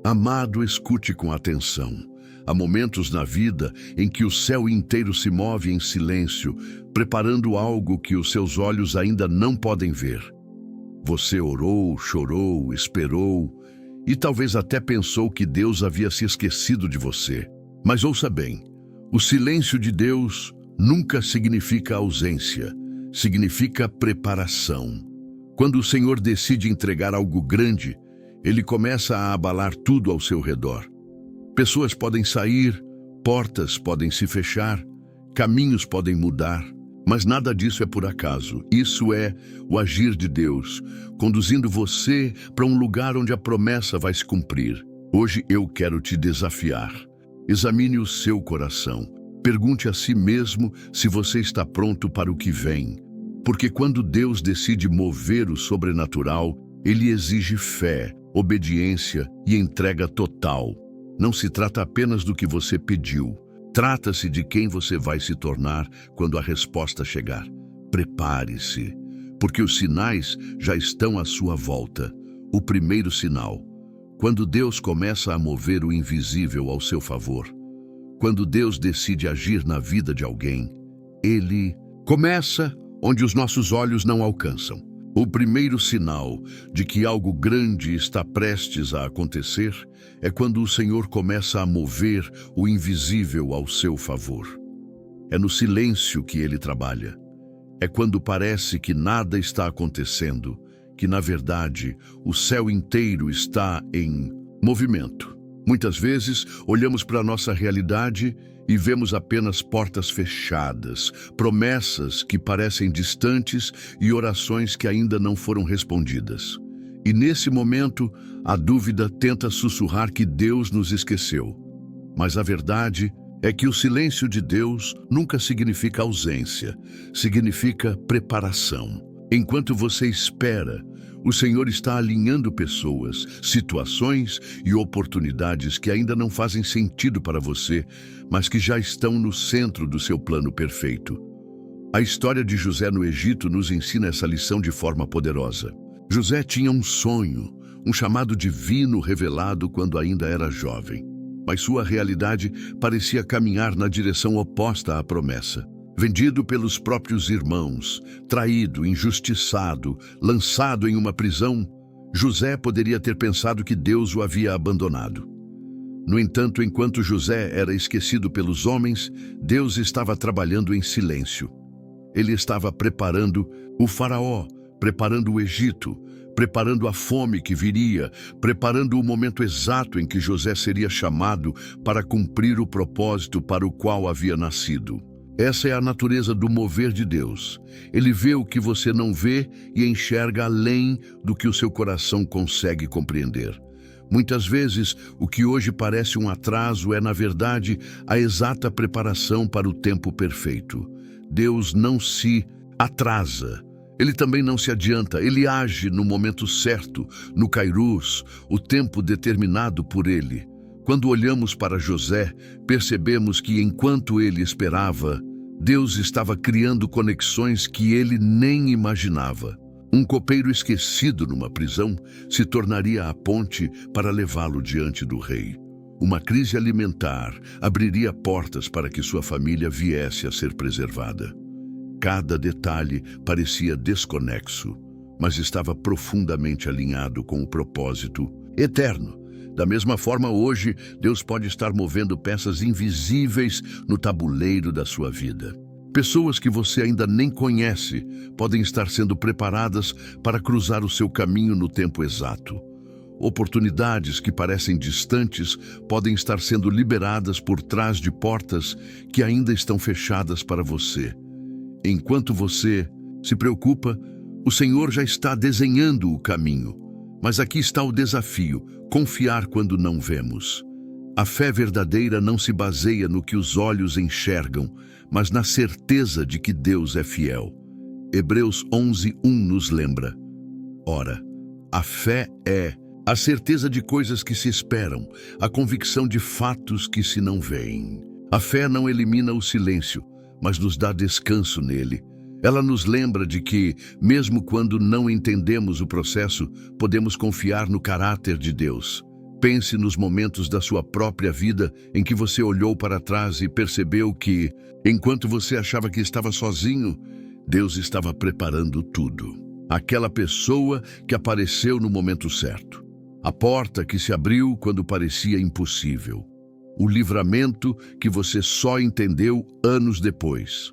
Amado, escute com atenção. Há momentos na vida em que o céu inteiro se move em silêncio, preparando algo que os seus olhos ainda não podem ver. Você orou, chorou, esperou e talvez até pensou que Deus havia se esquecido de você. Mas ouça bem, o silêncio de Deus nunca significa ausência, significa preparação. Quando o Senhor decide entregar algo grande, Ele começa a abalar tudo ao seu redor. Pessoas podem sair, portas podem se fechar, caminhos podem mudar, mas nada disso é por acaso. Isso é o agir de Deus, conduzindo você para um lugar onde a promessa vai se cumprir. Hoje eu quero te desafiar. Examine o seu coração. Pergunte a si mesmo se você está pronto para o que vem. Porque quando Deus decide mover o sobrenatural, Ele exige fé, obediência e entrega total. Não se trata apenas do que você pediu. Trata-se de quem você vai se tornar quando a resposta chegar. Prepare-se, porque os sinais já estão à sua volta. O primeiro sinal, quando Deus começa a mover o invisível ao seu favor. Quando Deus decide agir na vida de alguém, Ele começa onde os nossos olhos não alcançam. O primeiro sinal de que algo grande está prestes a acontecer é quando o Senhor começa a mover o invisível ao seu favor. É no silêncio que Ele trabalha. É quando parece que nada está acontecendo, que na verdade o céu inteiro está em movimento. Muitas vezes olhamos para a nossa realidade e vemos apenas portas fechadas, promessas que parecem distantes e orações que ainda não foram respondidas. E nesse momento, a dúvida tenta sussurrar que Deus nos esqueceu. Mas a verdade é que o silêncio de Deus nunca significa ausência, significa preparação. Enquanto você espera, o Senhor está alinhando pessoas, situações e oportunidades que ainda não fazem sentido para você, mas que já estão no centro do seu plano perfeito. A história de José no Egito nos ensina essa lição de forma poderosa. José tinha um sonho, um chamado divino revelado quando ainda era jovem, mas sua realidade parecia caminhar na direção oposta à promessa. Vendido pelos próprios irmãos, traído, injustiçado, lançado em uma prisão, José poderia ter pensado que Deus o havia abandonado. No entanto, enquanto José era esquecido pelos homens, Deus estava trabalhando em silêncio. Ele estava preparando o faraó, preparando o Egito, preparando a fome que viria, preparando o momento exato em que José seria chamado para cumprir o propósito para o qual havia nascido. Essa é a natureza do mover de Deus. Ele vê o que você não vê e enxerga além do que o seu coração consegue compreender. Muitas vezes, o que hoje parece um atraso é, na verdade, a exata preparação para o tempo perfeito. Deus não se atrasa. Ele também não se adianta. Ele age no momento certo, no Kairos, o tempo determinado por Ele. Quando olhamos para José, percebemos que enquanto ele esperava, Deus estava criando conexões que ele nem imaginava. Um copeiro esquecido numa prisão se tornaria a ponte para levá-lo diante do rei. Uma crise alimentar abriria portas para que sua família viesse a ser preservada. Cada detalhe parecia desconexo, mas estava profundamente alinhado com o propósito eterno. Da mesma forma, hoje, Deus pode estar movendo peças invisíveis no tabuleiro da sua vida. Pessoas que você ainda nem conhece podem estar sendo preparadas para cruzar o seu caminho no tempo exato. Oportunidades que parecem distantes podem estar sendo liberadas por trás de portas que ainda estão fechadas para você. Enquanto você se preocupa, o Senhor já está desenhando o caminho. Mas aqui está o desafio: confiar quando não vemos. A fé verdadeira não se baseia no que os olhos enxergam, mas na certeza de que Deus é fiel. Hebreus 11:1 nos lembra: ora, a fé é a certeza de coisas que se esperam, a convicção de fatos que se não veem. A fé não elimina o silêncio, mas nos dá descanso nele. Ela nos lembra de que, mesmo quando não entendemos o processo, podemos confiar no caráter de Deus. Pense nos momentos da sua própria vida em que você olhou para trás e percebeu que, enquanto você achava que estava sozinho, Deus estava preparando tudo. Aquela pessoa que apareceu no momento certo. A porta que se abriu quando parecia impossível. O livramento que você só entendeu anos depois.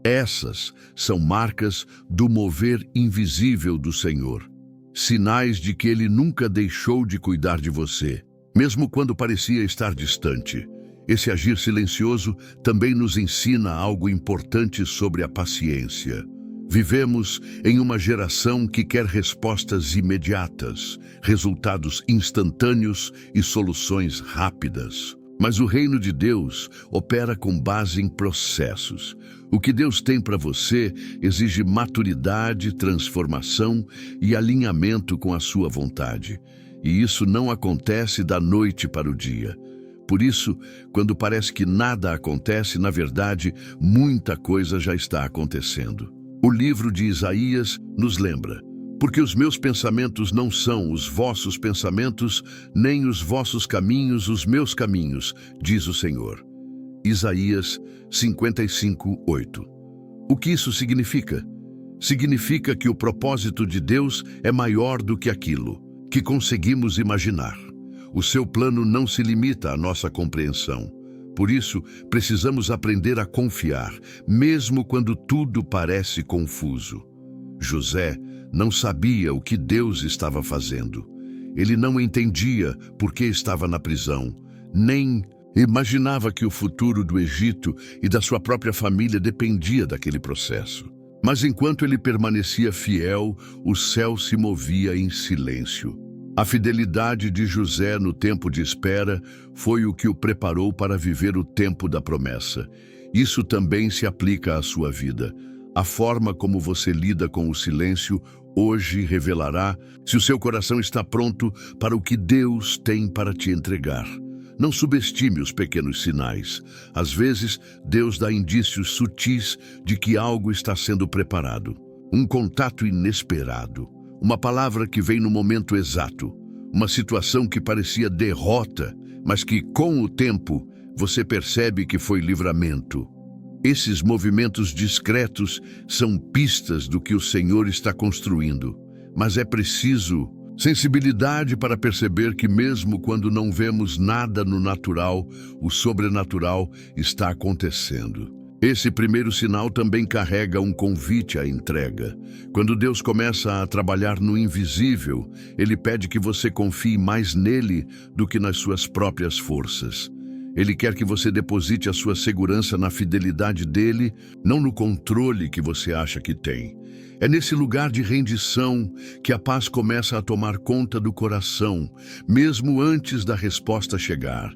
Essas são marcas do mover invisível do Senhor. Sinais de que Ele nunca deixou de cuidar de você, mesmo quando parecia estar distante. Esse agir silencioso também nos ensina algo importante sobre a paciência. Vivemos em uma geração que quer respostas imediatas, resultados instantâneos e soluções rápidas. Mas o reino de Deus opera com base em processos. O que Deus tem para você exige maturidade, transformação e alinhamento com a sua vontade. E isso não acontece da noite para o dia. Por isso, quando parece que nada acontece, na verdade, muita coisa já está acontecendo. O livro de Isaías nos lembra: porque os meus pensamentos não são os vossos pensamentos, nem os vossos caminhos os meus caminhos, diz o Senhor. Isaías 55:8. O que isso significa? Significa que o propósito de Deus é maior do que aquilo que conseguimos imaginar. O seu plano não se limita à nossa compreensão. Por isso, precisamos aprender a confiar, mesmo quando tudo parece confuso. José não sabia o que Deus estava fazendo. Ele não entendia por que estava na prisão, nem imaginava que o futuro do Egito e da sua própria família dependia daquele processo. Mas enquanto ele permanecia fiel, o céu se movia em silêncio. A fidelidade de José no tempo de espera foi o que o preparou para viver o tempo da promessa. Isso também se aplica à sua vida. A forma como você lida com o silêncio hoje revelará se o seu coração está pronto para o que Deus tem para te entregar. Não subestime os pequenos sinais. Às vezes, Deus dá indícios sutis de que algo está sendo preparado. Um contato inesperado, uma palavra que vem no momento exato, uma situação que parecia derrota, mas que, com o tempo, você percebe que foi livramento. Esses movimentos discretos são pistas do que o Senhor está construindo, mas é preciso sensibilidade para perceber que mesmo quando não vemos nada no natural, o sobrenatural está acontecendo. Esse primeiro sinal também carrega um convite à entrega. Quando Deus começa a trabalhar no invisível, Ele pede que você confie mais nele do que nas suas próprias forças. Ele quer que você deposite a sua segurança na fidelidade dele, não no controle que você acha que tem. É nesse lugar de rendição que a paz começa a tomar conta do coração, mesmo antes da resposta chegar.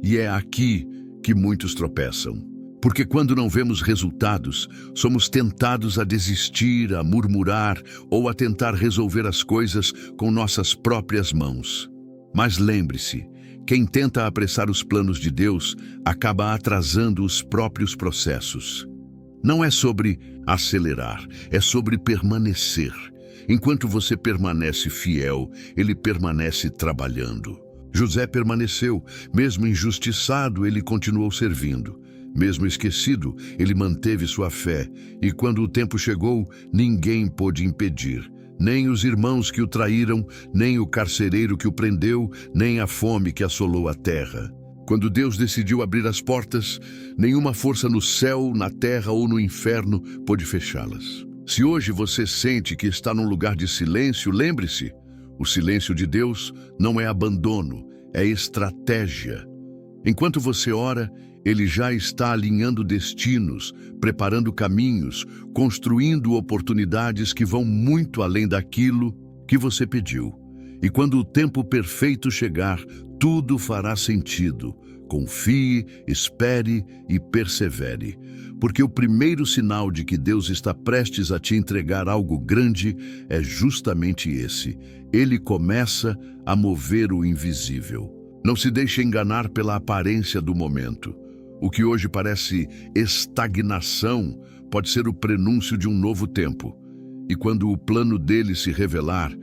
E é aqui que muitos tropeçam. Porque quando não vemos resultados, somos tentados a desistir, a murmurar ou a tentar resolver as coisas com nossas próprias mãos. Mas lembre-se, quem tenta apressar os planos de Deus acaba atrasando os próprios processos. Não é sobre acelerar, é sobre permanecer. Enquanto você permanece fiel, Ele permanece trabalhando. José permaneceu, mesmo injustiçado, ele continuou servindo. Mesmo esquecido, ele manteve sua fé, e quando o tempo chegou, ninguém pôde impedir. Nem os irmãos que o traíram, nem o carcereiro que o prendeu, nem a fome que assolou a terra. Quando Deus decidiu abrir as portas, nenhuma força no céu, na terra ou no inferno pôde fechá-las. Se hoje você sente que está num lugar de silêncio, lembre-se, o silêncio de Deus não é abandono, é estratégia. Enquanto você ora, Ele já está alinhando destinos, preparando caminhos, construindo oportunidades que vão muito além daquilo que você pediu. E quando o tempo perfeito chegar, tudo fará sentido. Confie, espere e persevere. Porque o primeiro sinal de que Deus está prestes a te entregar algo grande é justamente esse. Ele começa a mover o invisível. Não se deixe enganar pela aparência do momento. O que hoje parece estagnação pode ser o prenúncio de um novo tempo. E quando o plano dele se revelar,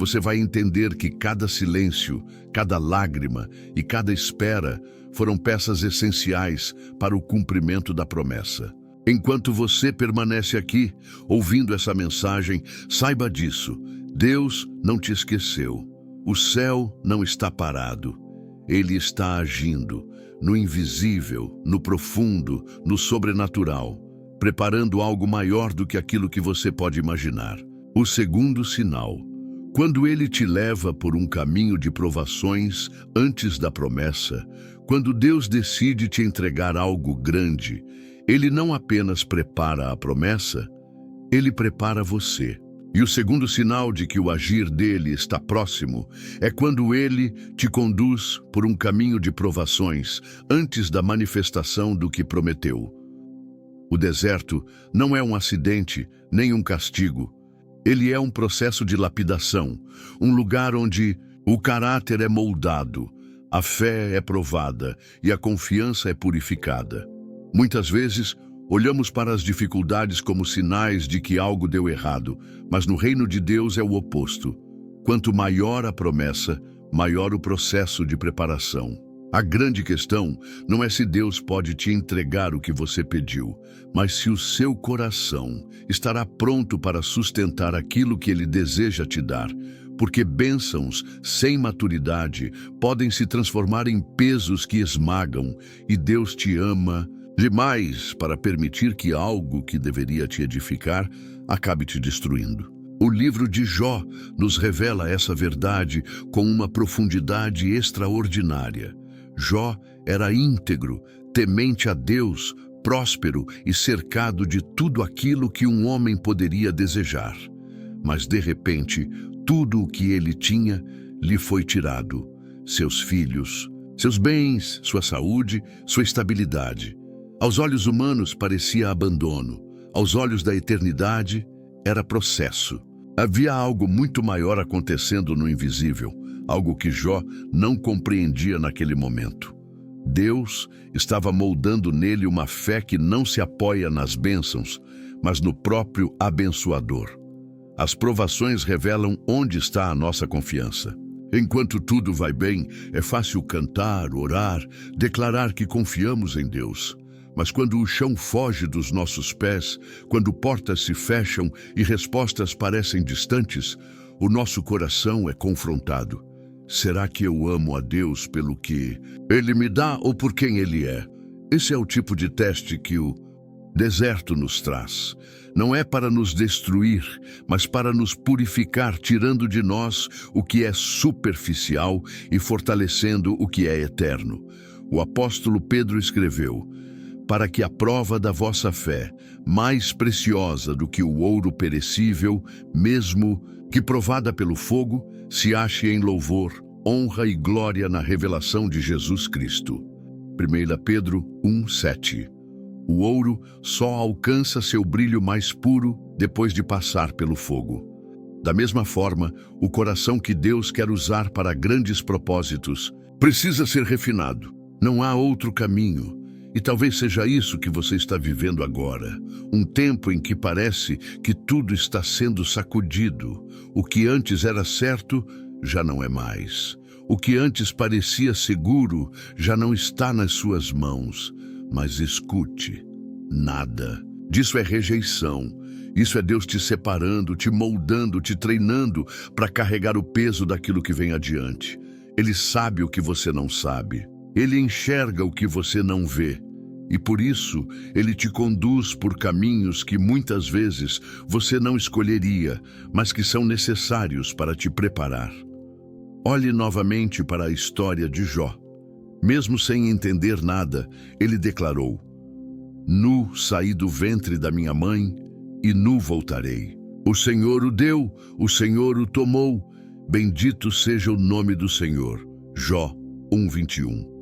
você vai entender que cada silêncio, cada lágrima e cada espera foram peças essenciais para o cumprimento da promessa. Enquanto você permanece aqui, ouvindo essa mensagem, saiba disso. Deus não te esqueceu. O céu não está parado. Ele está agindo no invisível, no profundo, no sobrenatural, preparando algo maior do que aquilo que você pode imaginar. O segundo sinal. Quando Ele te leva por um caminho de provações antes da promessa, quando Deus decide te entregar algo grande, Ele não apenas prepara a promessa, Ele prepara você. E o segundo sinal de que o agir dele está próximo é quando ele te conduz por um caminho de provações antes da manifestação do que prometeu. O deserto não é um acidente nem um castigo. Ele é um processo de lapidação, um lugar onde o caráter é moldado, a fé é provada e a confiança é purificada. Muitas vezes, olhamos para as dificuldades como sinais de que algo deu errado, mas no reino de Deus é o oposto. Quanto maior a promessa, maior o processo de preparação. A grande questão não é se Deus pode te entregar o que você pediu, mas se o seu coração estará pronto para sustentar aquilo que Ele deseja te dar, porque bênçãos sem maturidade podem se transformar em pesos que esmagam, e Deus te ama demais para permitir que algo que deveria te edificar acabe te destruindo. O livro de Jó nos revela essa verdade com uma profundidade extraordinária. Jó era íntegro, temente a Deus, próspero e cercado de tudo aquilo que um homem poderia desejar. Mas, de repente, tudo o que ele tinha lhe foi tirado. Seus filhos, seus bens, sua saúde, sua estabilidade. Aos olhos humanos parecia abandono. Aos olhos da eternidade, era processo. Havia algo muito maior acontecendo no invisível, algo que Jó não compreendia naquele momento. Deus estava moldando nele uma fé que não se apoia nas bênçãos, mas no próprio abençoador. As provações revelam onde está a nossa confiança. Enquanto tudo vai bem, é fácil cantar, orar, declarar que confiamos em Deus. Mas quando o chão foge dos nossos pés, quando portas se fecham e respostas parecem distantes, o nosso coração é confrontado. Será que eu amo a Deus pelo que Ele me dá ou por quem Ele é? Esse é o tipo de teste que o deserto nos traz. Não é para nos destruir, mas para nos purificar, tirando de nós o que é superficial e fortalecendo o que é eterno. O apóstolo Pedro escreveu: para que a prova da vossa fé, mais preciosa do que o ouro perecível, mesmo que provada pelo fogo, se ache em louvor, honra e glória na revelação de Jesus Cristo. 1 Pedro 1:7. O ouro só alcança seu brilho mais puro depois de passar pelo fogo. Da mesma forma, o coração que Deus quer usar para grandes propósitos precisa ser refinado. Não há outro caminho. E talvez seja isso que você está vivendo agora. Um tempo em que parece que tudo está sendo sacudido. O que antes era certo, já não é mais. O que antes parecia seguro, já não está nas suas mãos. Mas escute, nada disso é rejeição. Isso é Deus te separando, te moldando, te treinando para carregar o peso daquilo que vem adiante. Ele sabe o que você não sabe. Ele enxerga o que você não vê. E por isso, Ele te conduz por caminhos que muitas vezes você não escolheria, mas que são necessários para te preparar. Olhe novamente para a história de Jó. Mesmo sem entender nada, ele declarou: nu saí do ventre da minha mãe, e nu voltarei. O Senhor o deu, o Senhor o tomou. Bendito seja o nome do Senhor. Jó 1:21.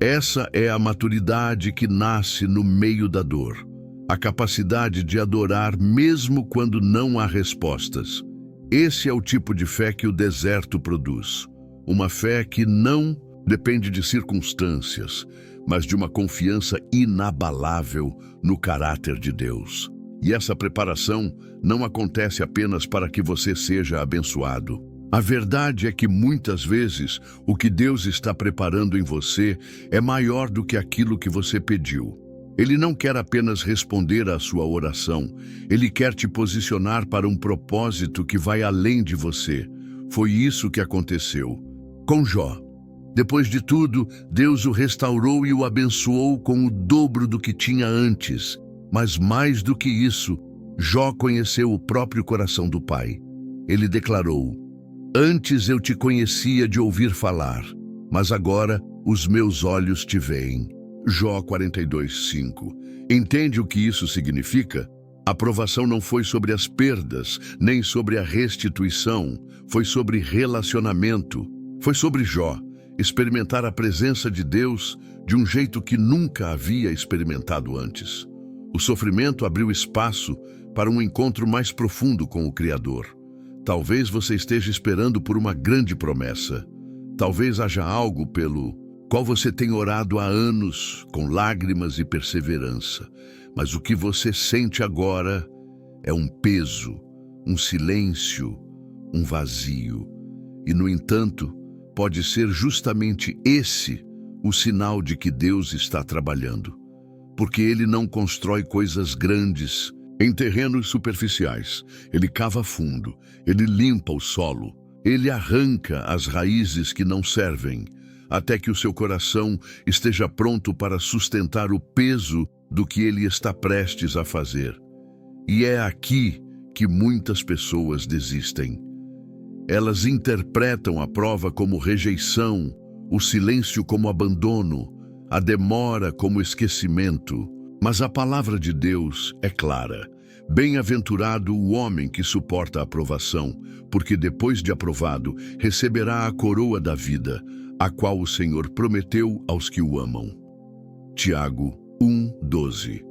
Essa é a maturidade que nasce no meio da dor. A capacidade de adorar mesmo quando não há respostas. Esse é o tipo de fé que o deserto produz. Uma fé que não depende de circunstâncias, mas de uma confiança inabalável no caráter de Deus. E essa preparação não acontece apenas para que você seja abençoado. A verdade é que muitas vezes o que Deus está preparando em você é maior do que aquilo que você pediu. Ele não quer apenas responder à sua oração, ele quer te posicionar para um propósito que vai além de você. Foi isso que aconteceu com Jó. Depois de tudo, Deus o restaurou e o abençoou com o dobro do que tinha antes. Mas mais do que isso, Jó conheceu o próprio coração do Pai. Ele declarou: "Antes eu te conhecia de ouvir falar, mas agora os meus olhos te veem." Jó 42:5. Entende o que isso significa? A provação não foi sobre as perdas, nem sobre a restituição, foi sobre relacionamento. Foi sobre Jó experimentar a presença de Deus de um jeito que nunca havia experimentado antes. O sofrimento abriu espaço para um encontro mais profundo com o Criador. Talvez você esteja esperando por uma grande promessa. Talvez haja algo pelo qual você tem orado há anos, com lágrimas e perseverança. Mas o que você sente agora é um peso, um silêncio, um vazio. E, no entanto, pode ser justamente esse o sinal de que Deus está trabalhando. Porque Ele não constrói coisas grandes em terrenos superficiais. Ele cava fundo, Ele limpa o solo, Ele arranca as raízes que não servem, até que o seu coração esteja pronto para sustentar o peso do que Ele está prestes a fazer. E é aqui que muitas pessoas desistem. Elas interpretam a prova como rejeição, o silêncio como abandono, a demora como esquecimento. Mas a palavra de Deus é clara. Bem-aventurado o homem que suporta a provação, porque depois de aprovado, receberá a coroa da vida, a qual o Senhor prometeu aos que o amam. Tiago 1:12.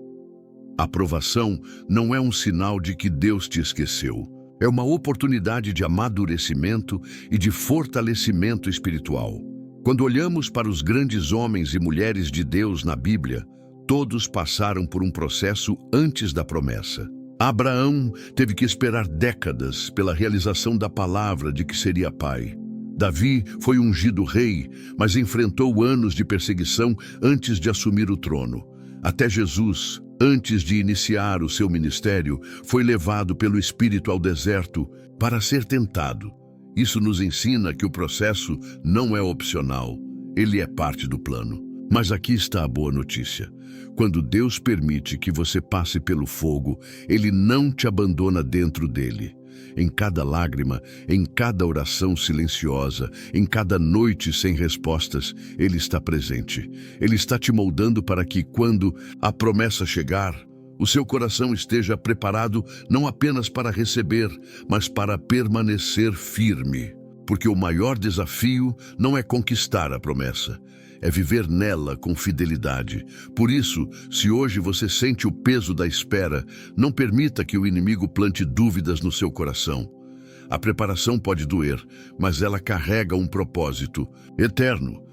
A provação não é um sinal de que Deus te esqueceu. É uma oportunidade de amadurecimento e de fortalecimento espiritual. Quando olhamos para os grandes homens e mulheres de Deus na Bíblia, todos passaram por um processo antes da promessa. Abraão teve que esperar décadas pela realização da palavra de que seria pai. Davi foi ungido rei, mas enfrentou anos de perseguição antes de assumir o trono. Até Jesus, antes de iniciar o seu ministério, foi levado pelo Espírito ao deserto para ser tentado. Isso nos ensina que o processo não é opcional, ele é parte do plano. Mas aqui está a boa notícia. Quando Deus permite que você passe pelo fogo, Ele não te abandona dentro dele. Em cada lágrima, em cada oração silenciosa, em cada noite sem respostas, Ele está presente. Ele está te moldando para que, quando a promessa chegar, o seu coração esteja preparado não apenas para receber, mas para permanecer firme. Porque o maior desafio não é conquistar a promessa, é viver nela com fidelidade. Por isso, se hoje você sente o peso da espera, não permita que o inimigo plante dúvidas no seu coração. A preparação pode doer, mas ela carrega um propósito eterno.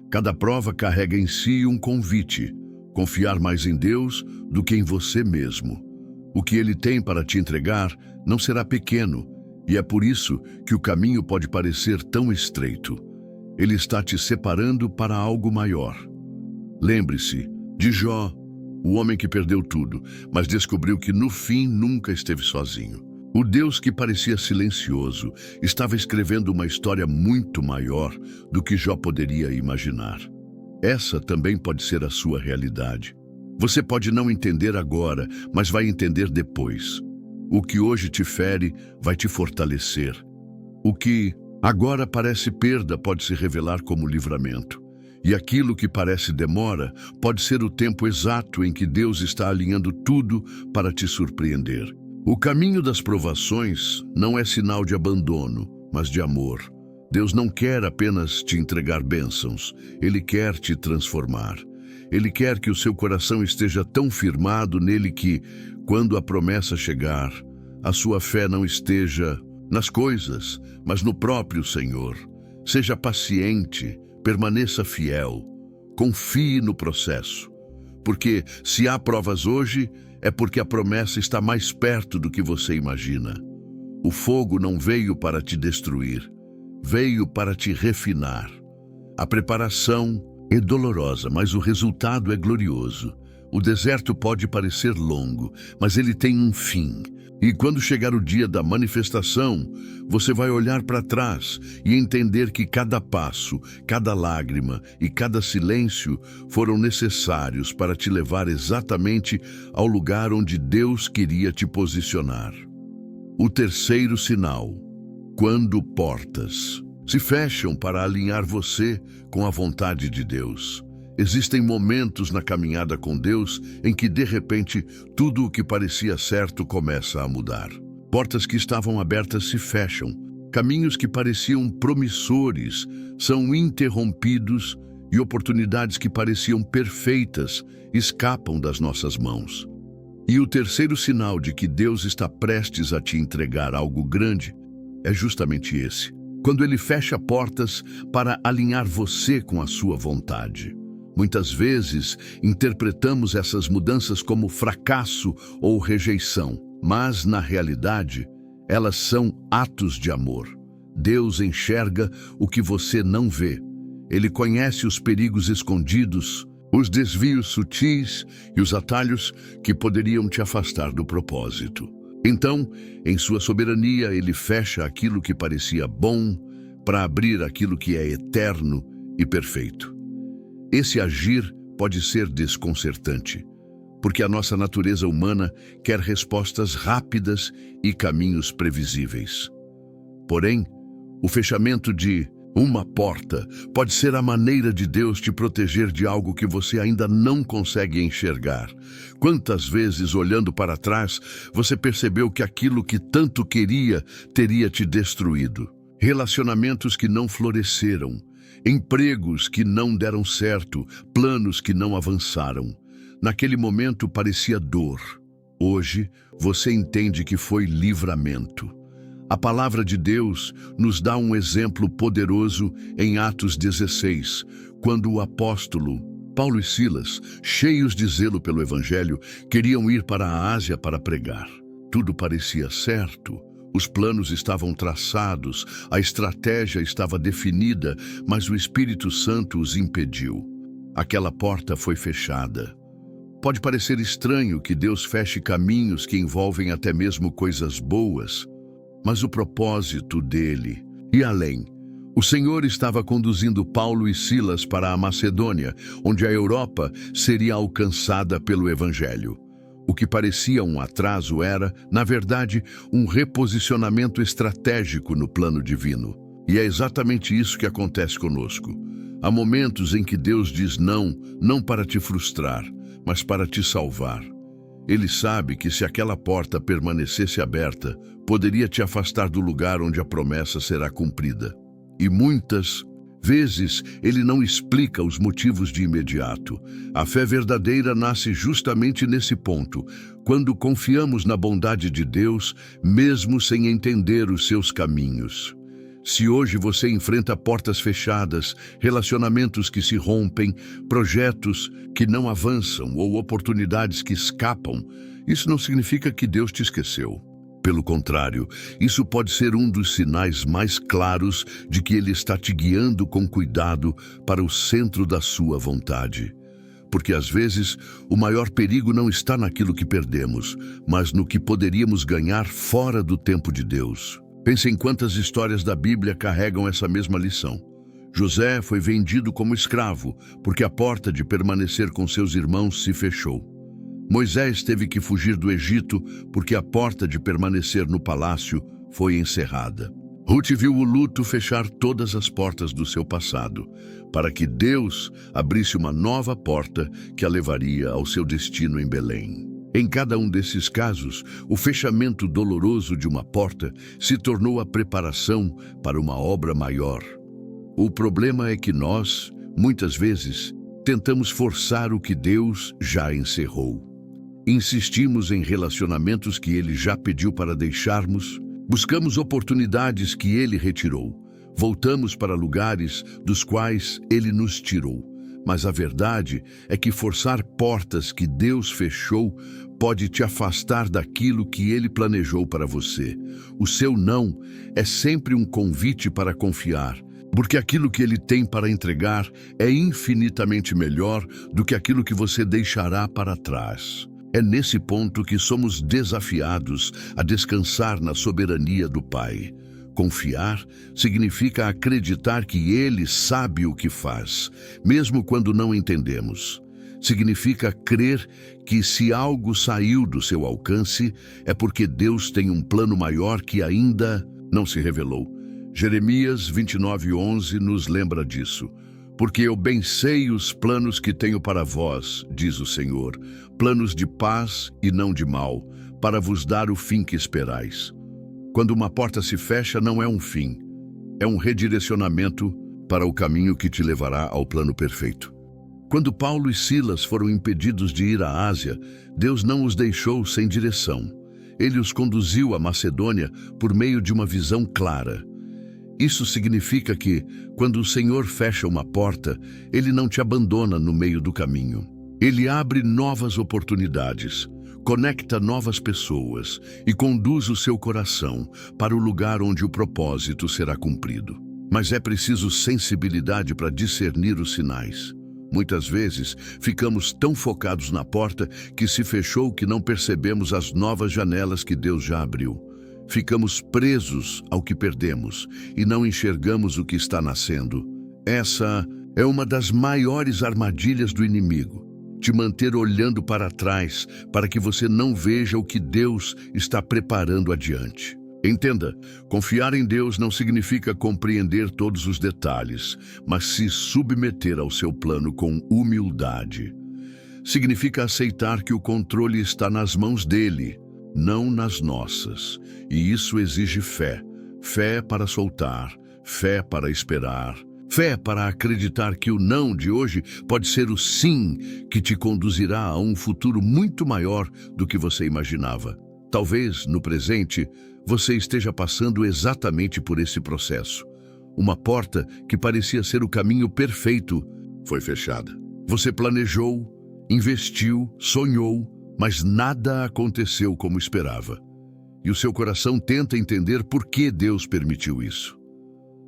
Cada prova carrega em si um convite: confiar mais em Deus do que em você mesmo. O que Ele tem para te entregar não será pequeno, e é por isso que o caminho pode parecer tão estreito. Ele está te separando para algo maior. Lembre-se de Jó, o homem que perdeu tudo, mas descobriu que no fim nunca esteve sozinho. O Deus que parecia silencioso estava escrevendo uma história muito maior do que Jó poderia imaginar. Essa também pode ser a sua realidade. Você pode não entender agora, mas vai entender depois. O que hoje te fere vai te fortalecer. O que agora parece perda pode se revelar como livramento. E aquilo que parece demora pode ser o tempo exato em que Deus está alinhando tudo para te surpreender. O caminho das provações não é sinal de abandono, mas de amor. Deus não quer apenas te entregar bênçãos, Ele quer te transformar. Ele quer que o seu coração esteja tão firmado nele que, quando a promessa chegar, a sua fé não esteja nas coisas, mas no próprio Senhor. Seja paciente, permaneça fiel, confie no processo. Porque se há provas hoje, é porque a promessa está mais perto do que você imagina. O fogo não veio para te destruir, veio para te refinar. A preparação é dolorosa, mas o resultado é glorioso. O deserto pode parecer longo, mas ele tem um fim. E quando chegar o dia da manifestação, você vai olhar para trás e entender que cada passo, cada lágrima e cada silêncio foram necessários para te levar exatamente ao lugar onde Deus queria te posicionar. O terceiro sinal: quando portas se fecham para alinhar você com a vontade de Deus. Existem momentos na caminhada com Deus em que, de repente, tudo o que parecia certo começa a mudar. Portas que estavam abertas se fecham. Caminhos que pareciam promissores são interrompidos e oportunidades que pareciam perfeitas escapam das nossas mãos. E o terceiro sinal de que Deus está prestes a te entregar algo grande é justamente esse: quando Ele fecha portas para alinhar você com a sua vontade. Muitas vezes interpretamos essas mudanças como fracasso ou rejeição, mas, na realidade, elas são atos de amor. Deus enxerga o que você não vê. Ele conhece os perigos escondidos, os desvios sutis e os atalhos que poderiam te afastar do propósito. Então, em sua soberania, Ele fecha aquilo que parecia bom para abrir aquilo que é eterno e perfeito. Esse agir pode ser desconcertante, porque a nossa natureza humana quer respostas rápidas e caminhos previsíveis. Porém, o fechamento de uma porta pode ser a maneira de Deus te proteger de algo que você ainda não consegue enxergar. Quantas vezes, olhando para trás, você percebeu que aquilo que tanto queria teria te destruído? Relacionamentos que não floresceram, empregos que não deram certo, planos que não avançaram. Naquele momento parecia dor. Hoje, você entende que foi livramento. A palavra de Deus nos dá um exemplo poderoso em Atos 16, quando o apóstolo Paulo e Silas, cheios de zelo pelo Evangelho, queriam ir para a Ásia para pregar. Tudo parecia certo. Os planos estavam traçados, a estratégia estava definida, mas o Espírito Santo os impediu. Aquela porta foi fechada. Pode parecer estranho que Deus feche caminhos que envolvem até mesmo coisas boas, mas o propósito dele e além. O Senhor estava conduzindo Paulo e Silas para a Macedônia, onde a Europa seria alcançada pelo Evangelho. O que parecia um atraso era, na verdade, um reposicionamento estratégico no plano divino. E é exatamente isso que acontece conosco. Há momentos em que Deus diz não, não para te frustrar, mas para te salvar. Ele sabe que se aquela porta permanecesse aberta, poderia te afastar do lugar onde a promessa será cumprida. E muitas vezes, Ele não explica os motivos de imediato. A fé verdadeira nasce justamente nesse ponto, quando confiamos na bondade de Deus, mesmo sem entender os seus caminhos. Se hoje você enfrenta portas fechadas, relacionamentos que se rompem, projetos que não avançam ou oportunidades que escapam, isso não significa que Deus te esqueceu. Pelo contrário, isso pode ser um dos sinais mais claros de que Ele está te guiando com cuidado para o centro da sua vontade. Porque às vezes o maior perigo não está naquilo que perdemos, mas no que poderíamos ganhar fora do tempo de Deus. Pense em quantas histórias da Bíblia carregam essa mesma lição. José foi vendido como escravo, porque a porta de permanecer com seus irmãos se fechou. Moisés teve que fugir do Egito porque a porta de permanecer no palácio foi encerrada. Ruth viu o luto fechar todas as portas do seu passado, para que Deus abrisse uma nova porta que a levaria ao seu destino em Belém. Em cada um desses casos, o fechamento doloroso de uma porta se tornou a preparação para uma obra maior. O problema é que nós, muitas vezes, tentamos forçar o que Deus já encerrou. Insistimos em relacionamentos que Ele já pediu para deixarmos, buscamos oportunidades que Ele retirou, voltamos para lugares dos quais Ele nos tirou. Mas a verdade é que forçar portas que Deus fechou pode te afastar daquilo que Ele planejou para você. O seu não é sempre um convite para confiar, porque aquilo que Ele tem para entregar é infinitamente melhor do que aquilo que você deixará para trás. É nesse ponto que somos desafiados a descansar na soberania do Pai. Confiar significa acreditar que Ele sabe o que faz, mesmo quando não entendemos. Significa crer que se algo saiu do seu alcance, é porque Deus tem um plano maior que ainda não se revelou. Jeremias 29:11 nos lembra disso. Porque eu bem sei os planos que tenho para vós, diz o Senhor, planos de paz e não de mal, para vos dar o fim que esperais. Quando uma porta se fecha, não é um fim, é um redirecionamento para o caminho que te levará ao plano perfeito. Quando Paulo e Silas foram impedidos de ir à Ásia, Deus não os deixou sem direção. Ele os conduziu à Macedônia por meio de uma visão clara. Isso significa que, quando o Senhor fecha uma porta, Ele não te abandona no meio do caminho. Ele abre novas oportunidades, conecta novas pessoas e conduz o seu coração para o lugar onde o propósito será cumprido. Mas é preciso sensibilidade para discernir os sinais. Muitas vezes, ficamos tão focados na porta que se fechou que não percebemos as novas janelas que Deus já abriu. Ficamos presos ao que perdemos e não enxergamos o que está nascendo. Essa é uma das maiores armadilhas do inimigo, te manter olhando para trás para que você não veja o que Deus está preparando adiante. Entenda, confiar em Deus não significa compreender todos os detalhes, mas se submeter ao seu plano com humildade. Significa aceitar que o controle está nas mãos dele, não nas nossas. E isso exige fé. Fé para soltar, fé para esperar, fé para acreditar que o não de hoje pode ser o sim que te conduzirá a um futuro muito maior do que você imaginava. Talvez, no presente, você esteja passando exatamente por esse processo. Uma porta que parecia ser o caminho perfeito foi fechada. Você planejou, investiu, sonhou, mas nada aconteceu como esperava. E o seu coração tenta entender por que Deus permitiu isso.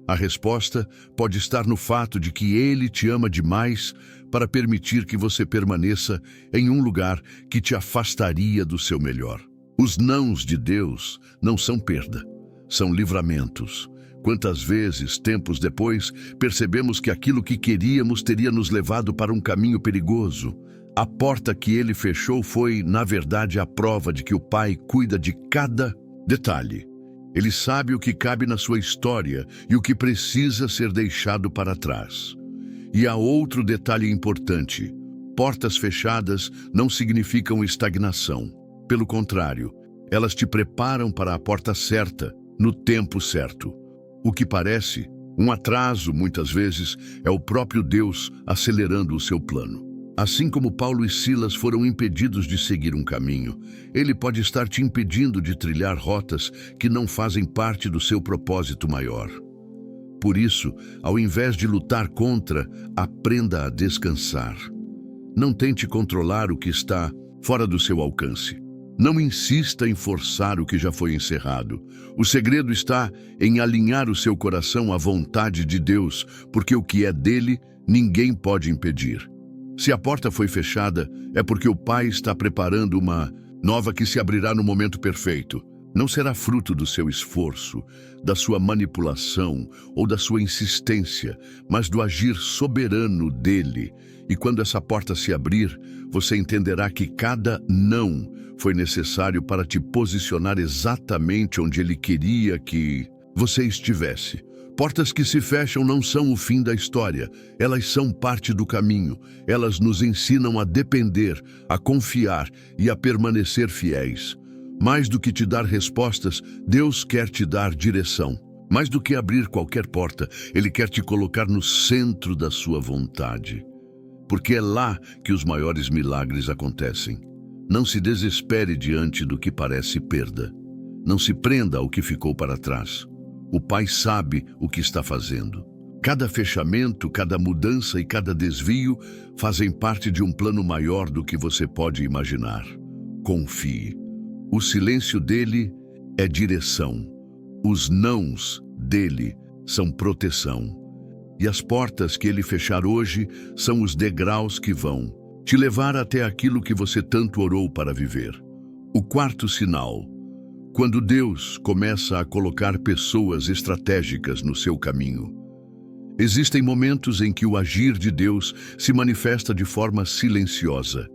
A resposta pode estar no fato de que Ele te ama demais para permitir que você permaneça em um lugar que te afastaria do seu melhor. Os nãos de Deus não são perda, são livramentos. Quantas vezes, tempos depois, percebemos que aquilo que queríamos teria nos levado para um caminho perigoso. A porta que Ele fechou foi, na verdade, a prova de que o Pai cuida de cada detalhe. Ele sabe o que cabe na sua história e o que precisa ser deixado para trás. E há outro detalhe importante. Portas fechadas não significam estagnação. Pelo contrário, elas te preparam para a porta certa, no tempo certo. O que parece um atraso, muitas vezes, é o próprio Deus acelerando o seu plano. Assim como Paulo e Silas foram impedidos de seguir um caminho, Ele pode estar te impedindo de trilhar rotas que não fazem parte do seu propósito maior. Por isso, ao invés de lutar contra, aprenda a descansar. Não tente controlar o que está fora do seu alcance. Não insista em forçar o que já foi encerrado. O segredo está em alinhar o seu coração à vontade de Deus, porque o que é dele, ninguém pode impedir. Se a porta foi fechada, é porque o Pai está preparando uma nova que se abrirá no momento perfeito. Não será fruto do seu esforço, da sua manipulação ou da sua insistência, mas do agir soberano dele. E quando essa porta se abrir, você entenderá que cada não foi necessário para te posicionar exatamente onde ele queria que você estivesse. Portas que se fecham não são o fim da história, elas são parte do caminho. Elas nos ensinam a depender, a confiar e a permanecer fiéis. Mais do que te dar respostas, Deus quer te dar direção. Mais do que abrir qualquer porta, Ele quer te colocar no centro da sua vontade. Porque é lá que os maiores milagres acontecem. Não se desespere diante do que parece perda. Não se prenda ao que ficou para trás. O Pai sabe o que está fazendo. Cada fechamento, cada mudança e cada desvio fazem parte de um plano maior do que você pode imaginar. confie. O silêncio dele é direção. Os nãos dele são proteção. E as portas que ele fechar hoje são os degraus que vão te levar até aquilo que você tanto orou para viver. O quarto sinal: quando Deus começa a colocar pessoas estratégicas no seu caminho. Existem momentos em que o agir de Deus se manifesta de forma silenciosa,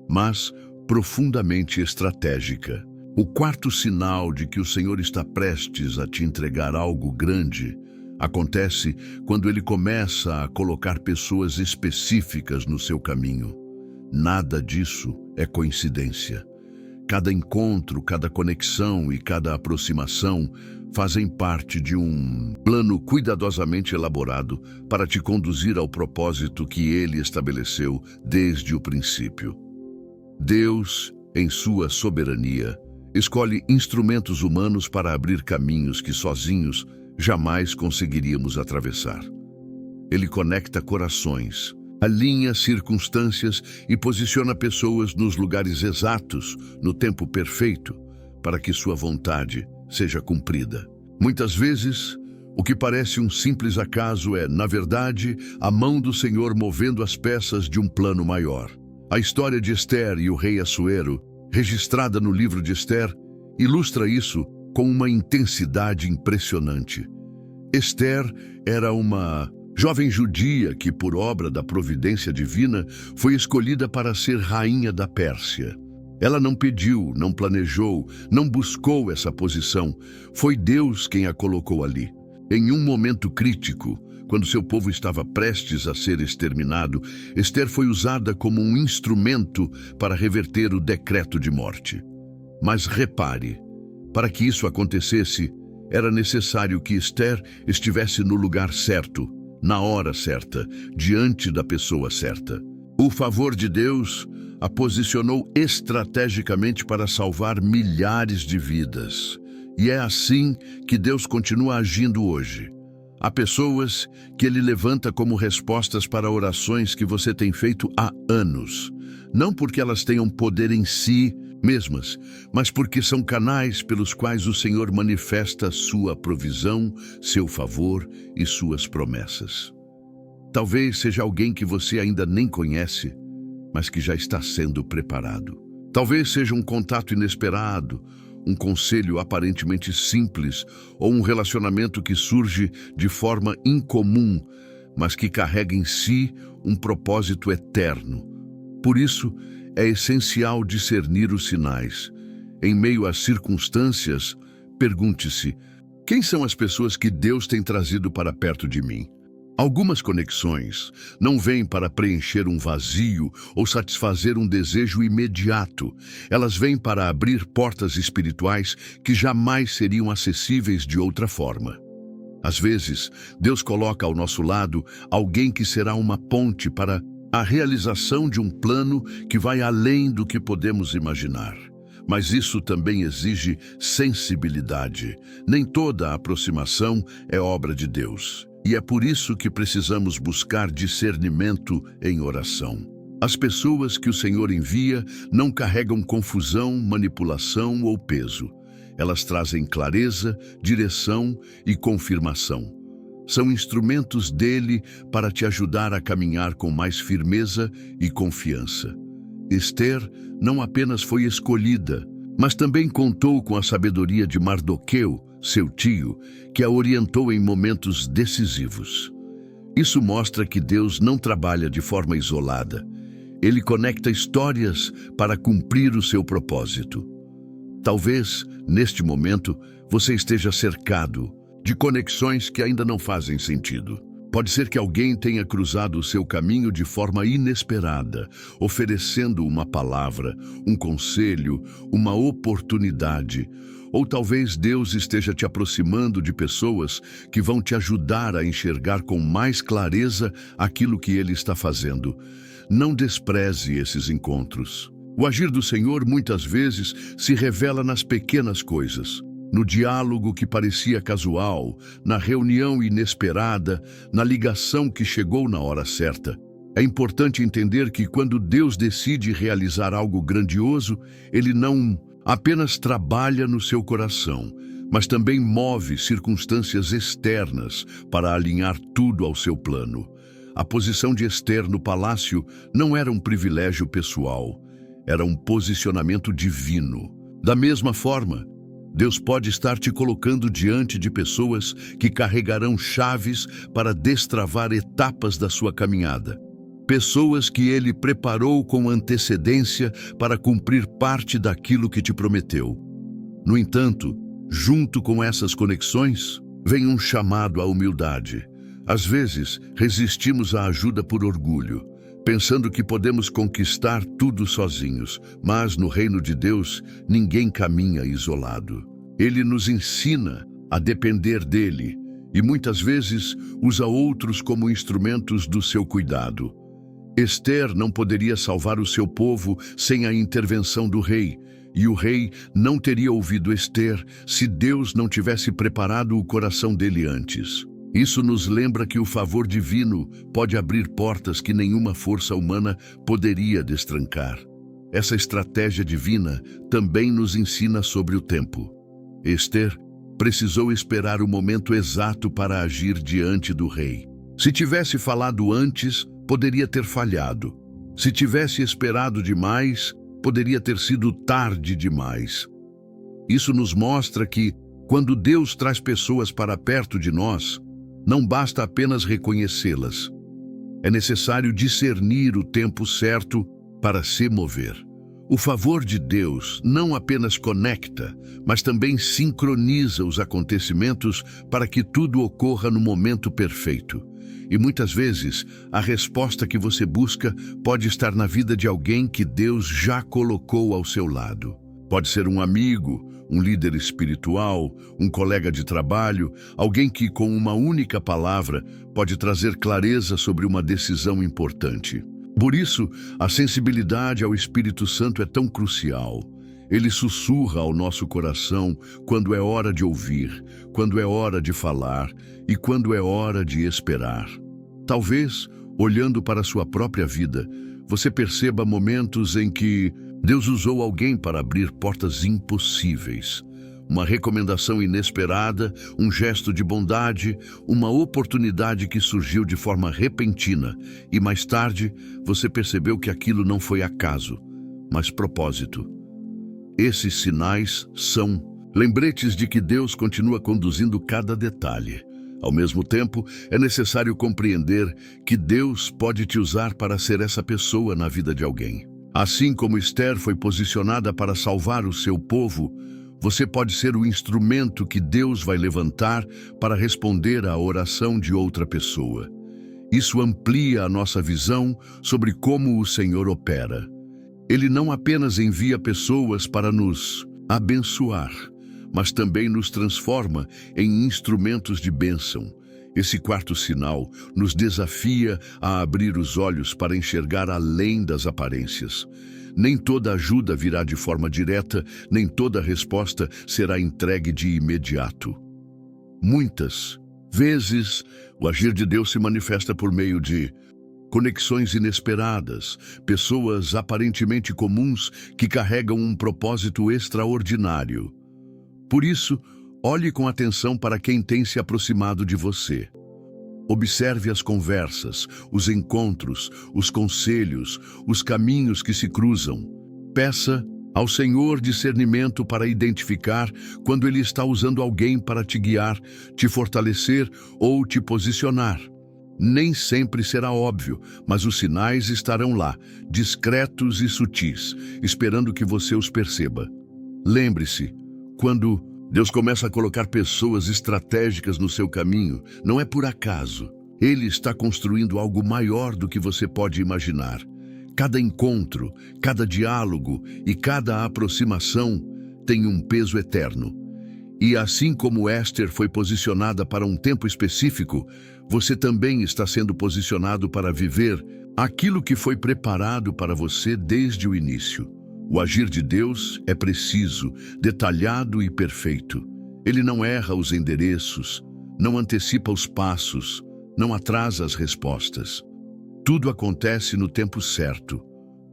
mas profundamente estratégica. O quarto sinal de que o Senhor está prestes a te entregar algo grande acontece quando Ele começa a colocar pessoas específicas no seu caminho. Nada disso é coincidência. Cada encontro, cada conexão e cada aproximação fazem parte de um plano cuidadosamente elaborado para te conduzir ao propósito que Ele estabeleceu desde o princípio. Deus, em sua soberania, escolhe instrumentos humanos para abrir caminhos que sozinhos jamais conseguiríamos atravessar. Ele conecta corações, alinha circunstâncias e posiciona pessoas nos lugares exatos, no tempo perfeito, para que sua vontade seja cumprida. Muitas vezes, o que parece um simples acaso é, na verdade, a mão do Senhor movendo as peças de um plano maior. A história de Esther e o rei Assuero, registrada no livro de Esther, ilustra isso com uma intensidade impressionante. Esther era uma jovem judia que, por obra da providência divina, foi escolhida para ser rainha da Pérsia. Ela não pediu, não planejou, não buscou essa posição. Foi Deus quem a colocou ali. Em um momento crítico, quando seu povo estava prestes a ser exterminado, Esther foi usada como um instrumento para reverter o decreto de morte. Mas repare, para que isso acontecesse, era necessário que Esther estivesse no lugar certo, na hora certa, diante da pessoa certa. O favor de Deus a posicionou estrategicamente para salvar milhares de vidas. E é assim que Deus continua agindo hoje. Há pessoas que Ele levanta como respostas para orações que você tem feito há anos. Não porque elas tenham poder em si mesmas, mas porque são canais pelos quais o Senhor manifesta sua provisão, seu favor e suas promessas. Talvez seja alguém que você ainda nem conhece, mas que já está sendo preparado. Talvez seja um contato inesperado, um conselho aparentemente simples ou um relacionamento que surge de forma incomum, mas que carrega em si um propósito eterno. Por isso, é essencial discernir os sinais. Em meio às circunstâncias, pergunte-se: quem são as pessoas que Deus tem trazido para perto de mim? Algumas conexões não vêm para preencher um vazio ou satisfazer um desejo imediato. Elas vêm para abrir portas espirituais que jamais seriam acessíveis de outra forma. Às vezes, Deus coloca ao nosso lado alguém que será uma ponte para a realização de um plano que vai além do que podemos imaginar. Mas isso também exige sensibilidade. Nem toda aproximação é obra de Deus. E é por isso que precisamos buscar discernimento em oração. As pessoas que o Senhor envia não carregam confusão, manipulação ou peso. Elas trazem clareza, direção e confirmação. São instrumentos dele para te ajudar a caminhar com mais firmeza e confiança. Esther não apenas foi escolhida, mas também contou com a sabedoria de Mardoqueu, seu tio, que a orientou em momentos decisivos. Isso mostra que Deus não trabalha de forma isolada. Ele conecta histórias para cumprir o seu propósito. Talvez, neste momento, você esteja cercado de conexões que ainda não fazem sentido. Pode ser que alguém tenha cruzado o seu caminho de forma inesperada, oferecendo uma palavra, um conselho, uma oportunidade. Ou talvez Deus esteja te aproximando de pessoas que vão te ajudar a enxergar com mais clareza aquilo que Ele está fazendo. Não despreze esses encontros. O agir do Senhor muitas vezes se revela nas pequenas coisas. No diálogo que parecia casual, na reunião inesperada, na ligação que chegou na hora certa. É importante entender que quando Deus decide realizar algo grandioso, Ele não apenas trabalha no seu coração, mas também move circunstâncias externas para alinhar tudo ao seu plano. A posição de Ester no palácio não era um privilégio pessoal, era um posicionamento divino. Da mesma forma, Deus pode estar te colocando diante de pessoas que carregarão chaves para destravar etapas da sua caminhada. Pessoas que Ele preparou com antecedência para cumprir parte daquilo que te prometeu. No entanto, junto com essas conexões, vem um chamado à humildade. Às vezes, resistimos à ajuda por orgulho, pensando que podemos conquistar tudo sozinhos, mas no reino de Deus, ninguém caminha isolado. Ele nos ensina a depender dele e muitas vezes usa outros como instrumentos do seu cuidado. Ester não poderia salvar o seu povo sem a intervenção do rei, e o rei não teria ouvido Ester se Deus não tivesse preparado o coração dele antes. Isso nos lembra que o favor divino pode abrir portas que nenhuma força humana poderia destrancar. Essa estratégia divina também nos ensina sobre o tempo. Ester precisou esperar o momento exato para agir diante do rei. Se tivesse falado antes, poderia ter falhado. Se tivesse esperado demais, poderia ter sido tarde demais. Isso nos mostra que, quando Deus traz pessoas para perto de nós, não basta apenas reconhecê-las. É necessário discernir o tempo certo para se mover. O favor de Deus não apenas conecta, mas também sincroniza os acontecimentos para que tudo ocorra no momento perfeito. E muitas vezes, a resposta que você busca pode estar na vida de alguém que Deus já colocou ao seu lado. Pode ser um amigo, um líder espiritual, um colega de trabalho, alguém que, com uma única palavra, pode trazer clareza sobre uma decisão importante. Por isso, a sensibilidade ao Espírito Santo é tão crucial. Ele sussurra ao nosso coração quando é hora de ouvir, quando é hora de falar e quando é hora de esperar. Talvez, olhando para a sua própria vida, você perceba momentos em que Deus usou alguém para abrir portas impossíveis. Uma recomendação inesperada, um gesto de bondade, uma oportunidade que surgiu de forma repentina e mais tarde você percebeu que aquilo não foi acaso, mas propósito. Esses sinais são lembretes de que Deus continua conduzindo cada detalhe. Ao mesmo tempo, é necessário compreender que Deus pode te usar para ser essa pessoa na vida de alguém. Assim como Ester foi posicionada para salvar o seu povo, você pode ser o instrumento que Deus vai levantar para responder à oração de outra pessoa. Isso amplia a nossa visão sobre como o Senhor opera. Ele não apenas envia pessoas para nos abençoar, mas também nos transforma em instrumentos de bênção. Esse quarto sinal nos desafia a abrir os olhos para enxergar além das aparências. Nem toda ajuda virá de forma direta, nem toda resposta será entregue de imediato. Muitas vezes, o agir de Deus se manifesta por meio de conexões inesperadas, pessoas aparentemente comuns que carregam um propósito extraordinário. Por isso, olhe com atenção para quem tem se aproximado de você. Observe as conversas, os encontros, os conselhos, os caminhos que se cruzam. Peça ao Senhor discernimento para identificar quando Ele está usando alguém para te guiar, te fortalecer ou te posicionar. Nem sempre será óbvio, mas os sinais estarão lá, discretos e sutis, esperando que você os perceba. Lembre-se, quando Deus começa a colocar pessoas estratégicas no seu caminho, não é por acaso. Ele está construindo algo maior do que você pode imaginar. Cada encontro, cada diálogo e cada aproximação tem um peso eterno. E assim como Ester foi posicionada para um tempo específico, você também está sendo posicionado para viver aquilo que foi preparado para você desde o início. O agir de Deus é preciso, detalhado e perfeito. Ele não erra os endereços, não antecipa os passos, não atrasa as respostas. Tudo acontece no tempo certo,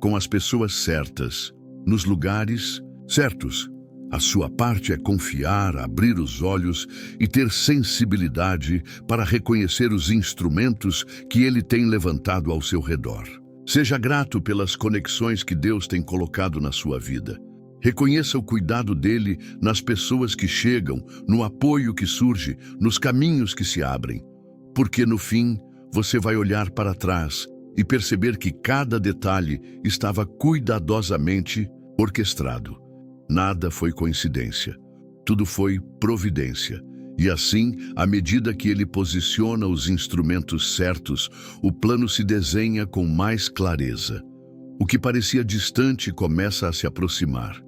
com as pessoas certas, nos lugares certos. A sua parte é confiar, abrir os olhos e ter sensibilidade para reconhecer os instrumentos que Ele tem levantado ao seu redor. Seja grato pelas conexões que Deus tem colocado na sua vida. Reconheça o cuidado dele nas pessoas que chegam, no apoio que surge, nos caminhos que se abrem. Porque no fim, você vai olhar para trás e perceber que cada detalhe estava cuidadosamente orquestrado. Nada foi coincidência. Tudo foi providência. E assim, à medida que ele posiciona os instrumentos certos, o plano se desenha com mais clareza. O que parecia distante começa a se aproximar.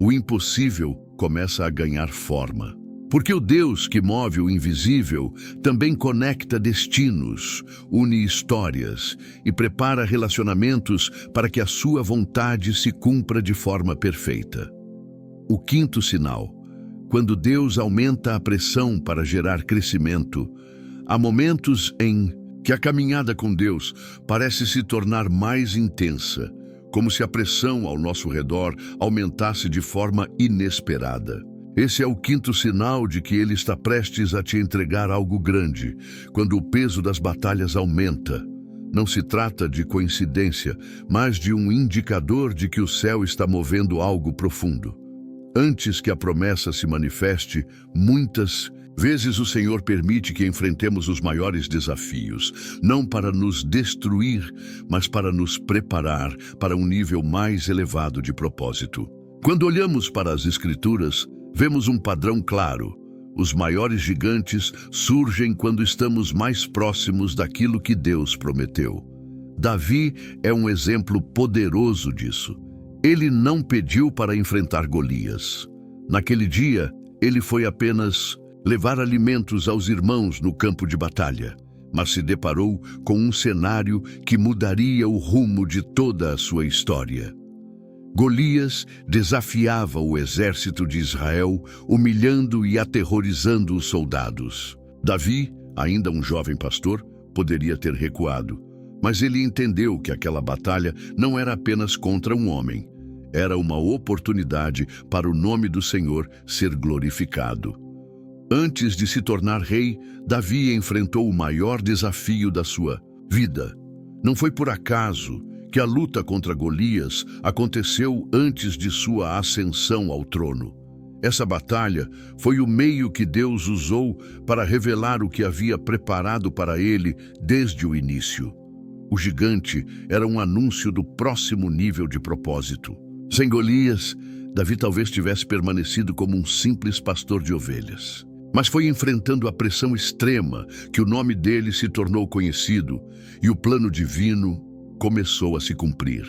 O impossível começa a ganhar forma. Porque o Deus que move o invisível também conecta destinos, une histórias e prepara relacionamentos para que a sua vontade se cumpra de forma perfeita. O quinto sinal: quando Deus aumenta a pressão para gerar crescimento, há momentos em que a caminhada com Deus parece se tornar mais intensa, como se a pressão ao nosso redor aumentasse de forma inesperada. Esse é o quinto sinal de que Ele está prestes a te entregar algo grande, quando o peso das batalhas aumenta. Não se trata de coincidência, mas de um indicador de que o céu está movendo algo profundo. Antes que a promessa se manifeste, muitas vezes o Senhor permite que enfrentemos os maiores desafios, não para nos destruir, mas para nos preparar para um nível mais elevado de propósito. Quando olhamos para as Escrituras, vemos um padrão claro. Os maiores gigantes surgem quando estamos mais próximos daquilo que Deus prometeu. Davi é um exemplo poderoso disso. Ele não pediu para enfrentar Golias. Naquele dia, ele foi apenas levar alimentos aos irmãos no campo de batalha, mas se deparou com um cenário que mudaria o rumo de toda a sua história. Golias desafiava o exército de Israel, humilhando e aterrorizando os soldados. Davi, ainda um jovem pastor, poderia ter recuado, mas ele entendeu que aquela batalha não era apenas contra um homem. Era uma oportunidade para o nome do Senhor ser glorificado. Antes de se tornar rei, Davi enfrentou o maior desafio da sua vida. Não foi por acaso que a luta contra Golias aconteceu antes de sua ascensão ao trono. Essa batalha foi o meio que Deus usou para revelar o que havia preparado para ele desde o início. O gigante era um anúncio do próximo nível de propósito. Sem Golias, Davi talvez tivesse permanecido como um simples pastor de ovelhas. Mas foi enfrentando a pressão extrema que o nome dele se tornou conhecido e o plano divino começou a se cumprir.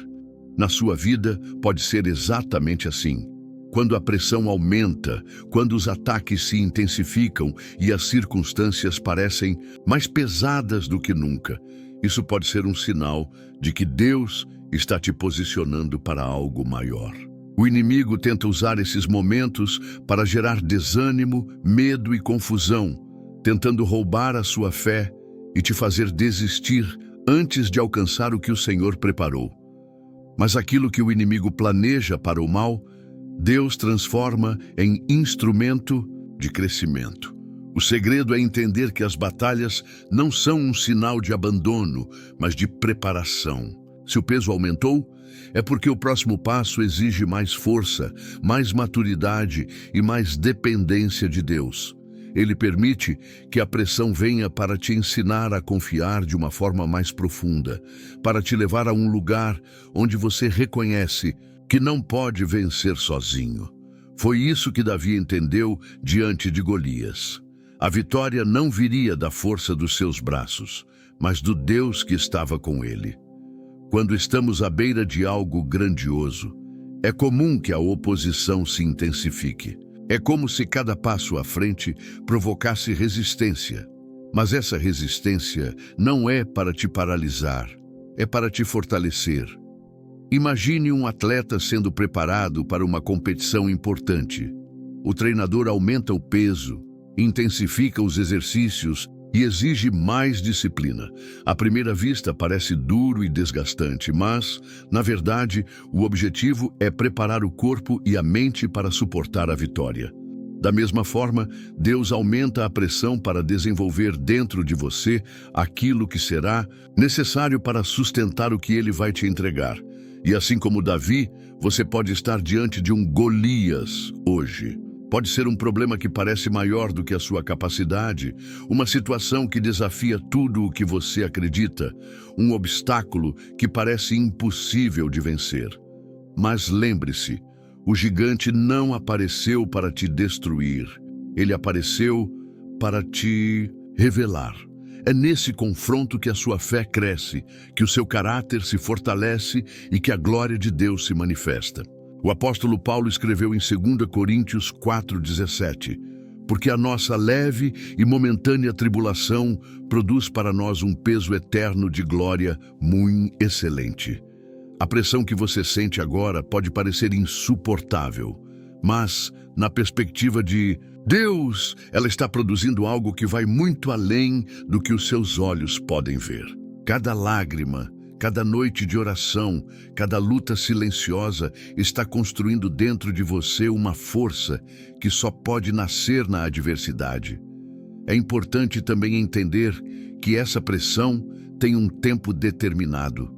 Na sua vida pode ser exatamente assim. Quando a pressão aumenta, quando os ataques se intensificam e as circunstâncias parecem mais pesadas do que nunca, isso pode ser um sinal de que Deus está te posicionando para algo maior. O inimigo tenta usar esses momentos para gerar desânimo, medo e confusão, tentando roubar a sua fé e te fazer desistir antes de alcançar o que o Senhor preparou. Mas aquilo que o inimigo planeja para o mal, Deus transforma em instrumento de crescimento. O segredo é entender que as batalhas não são um sinal de abandono, mas de preparação. Se o peso aumentou, é porque o próximo passo exige mais força, mais maturidade e mais dependência de Deus. Ele permite que a pressão venha para te ensinar a confiar de uma forma mais profunda, para te levar a um lugar onde você reconhece que não pode vencer sozinho. Foi isso que Davi entendeu diante de Golias. A vitória não viria da força dos seus braços, mas do Deus que estava com ele. Quando estamos à beira de algo grandioso, é comum que a oposição se intensifique. É como se cada passo à frente provocasse resistência. Mas essa resistência não é para te paralisar, é para te fortalecer. Imagine um atleta sendo preparado para uma competição importante. O treinador aumenta o peso, intensifica os exercícios e exige mais disciplina. À primeira vista parece duro e desgastante, mas, na verdade, o objetivo é preparar o corpo e a mente para suportar a vitória. Da mesma forma, Deus aumenta a pressão para desenvolver dentro de você aquilo que será necessário para sustentar o que Ele vai te entregar. E assim como Davi, você pode estar diante de um Golias hoje. Pode ser um problema que parece maior do que a sua capacidade, uma situação que desafia tudo o que você acredita, um obstáculo que parece impossível de vencer. Mas lembre-se, o gigante não apareceu para te destruir, ele apareceu para te revelar. É nesse confronto que a sua fé cresce, que o seu caráter se fortalece e que a glória de Deus se manifesta. O apóstolo Paulo escreveu em 2 Coríntios 4,17: porque a nossa leve e momentânea tribulação produz para nós um peso eterno de glória muito excelente. A pressão que você sente agora pode parecer insuportável, mas, na perspectiva de Deus, ela está produzindo algo que vai muito além do que os seus olhos podem ver. Cada lágrima, cada noite de oração, cada luta silenciosa está construindo dentro de você uma força que só pode nascer na adversidade. É importante também entender que essa pressão tem um tempo determinado.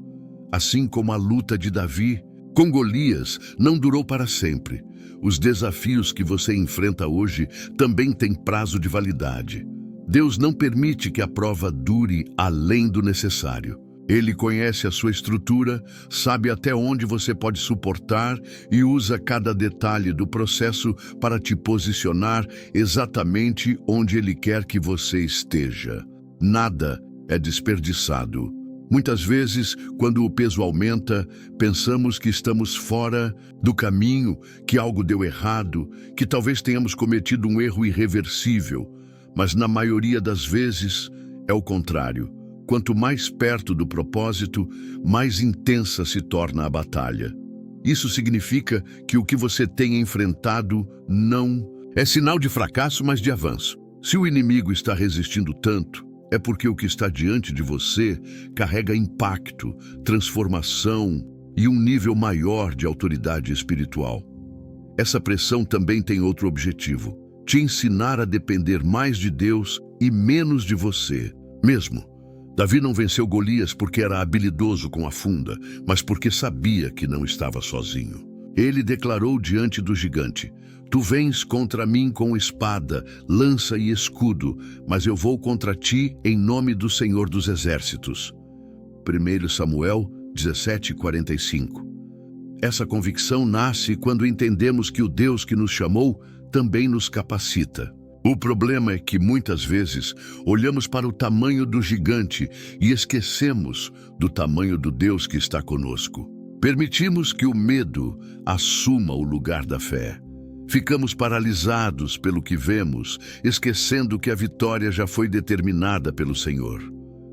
Assim como a luta de Davi com Golias não durou para sempre, os desafios que você enfrenta hoje também têm prazo de validade. Deus não permite que a prova dure além do necessário. Ele conhece a sua estrutura, sabe até onde você pode suportar e usa cada detalhe do processo para te posicionar exatamente onde Ele quer que você esteja. Nada é desperdiçado. Muitas vezes, quando o peso aumenta, pensamos que estamos fora do caminho, que algo deu errado, que talvez tenhamos cometido um erro irreversível. Mas na maioria das vezes é o contrário. Quanto mais perto do propósito, mais intensa se torna a batalha. Isso significa que o que você tem enfrentado não é sinal de fracasso, mas de avanço. Se o inimigo está resistindo tanto, é porque o que está diante de você carrega impacto, transformação e um nível maior de autoridade espiritual. Essa pressão também tem outro objetivo: te ensinar a depender mais de Deus e menos de você mesmo. Davi não venceu Golias porque era habilidoso com a funda, mas porque sabia que não estava sozinho. Ele declarou diante do gigante: tu vens contra mim com espada, lança e escudo, mas eu vou contra ti em nome do Senhor dos Exércitos. 1 Samuel 17:45. Essa convicção nasce quando entendemos que o Deus que nos chamou também nos capacita. O problema é que muitas vezes olhamos para o tamanho do gigante e esquecemos do tamanho do Deus que está conosco. Permitimos que o medo assuma o lugar da fé. Ficamos paralisados pelo que vemos, esquecendo que a vitória já foi determinada pelo Senhor.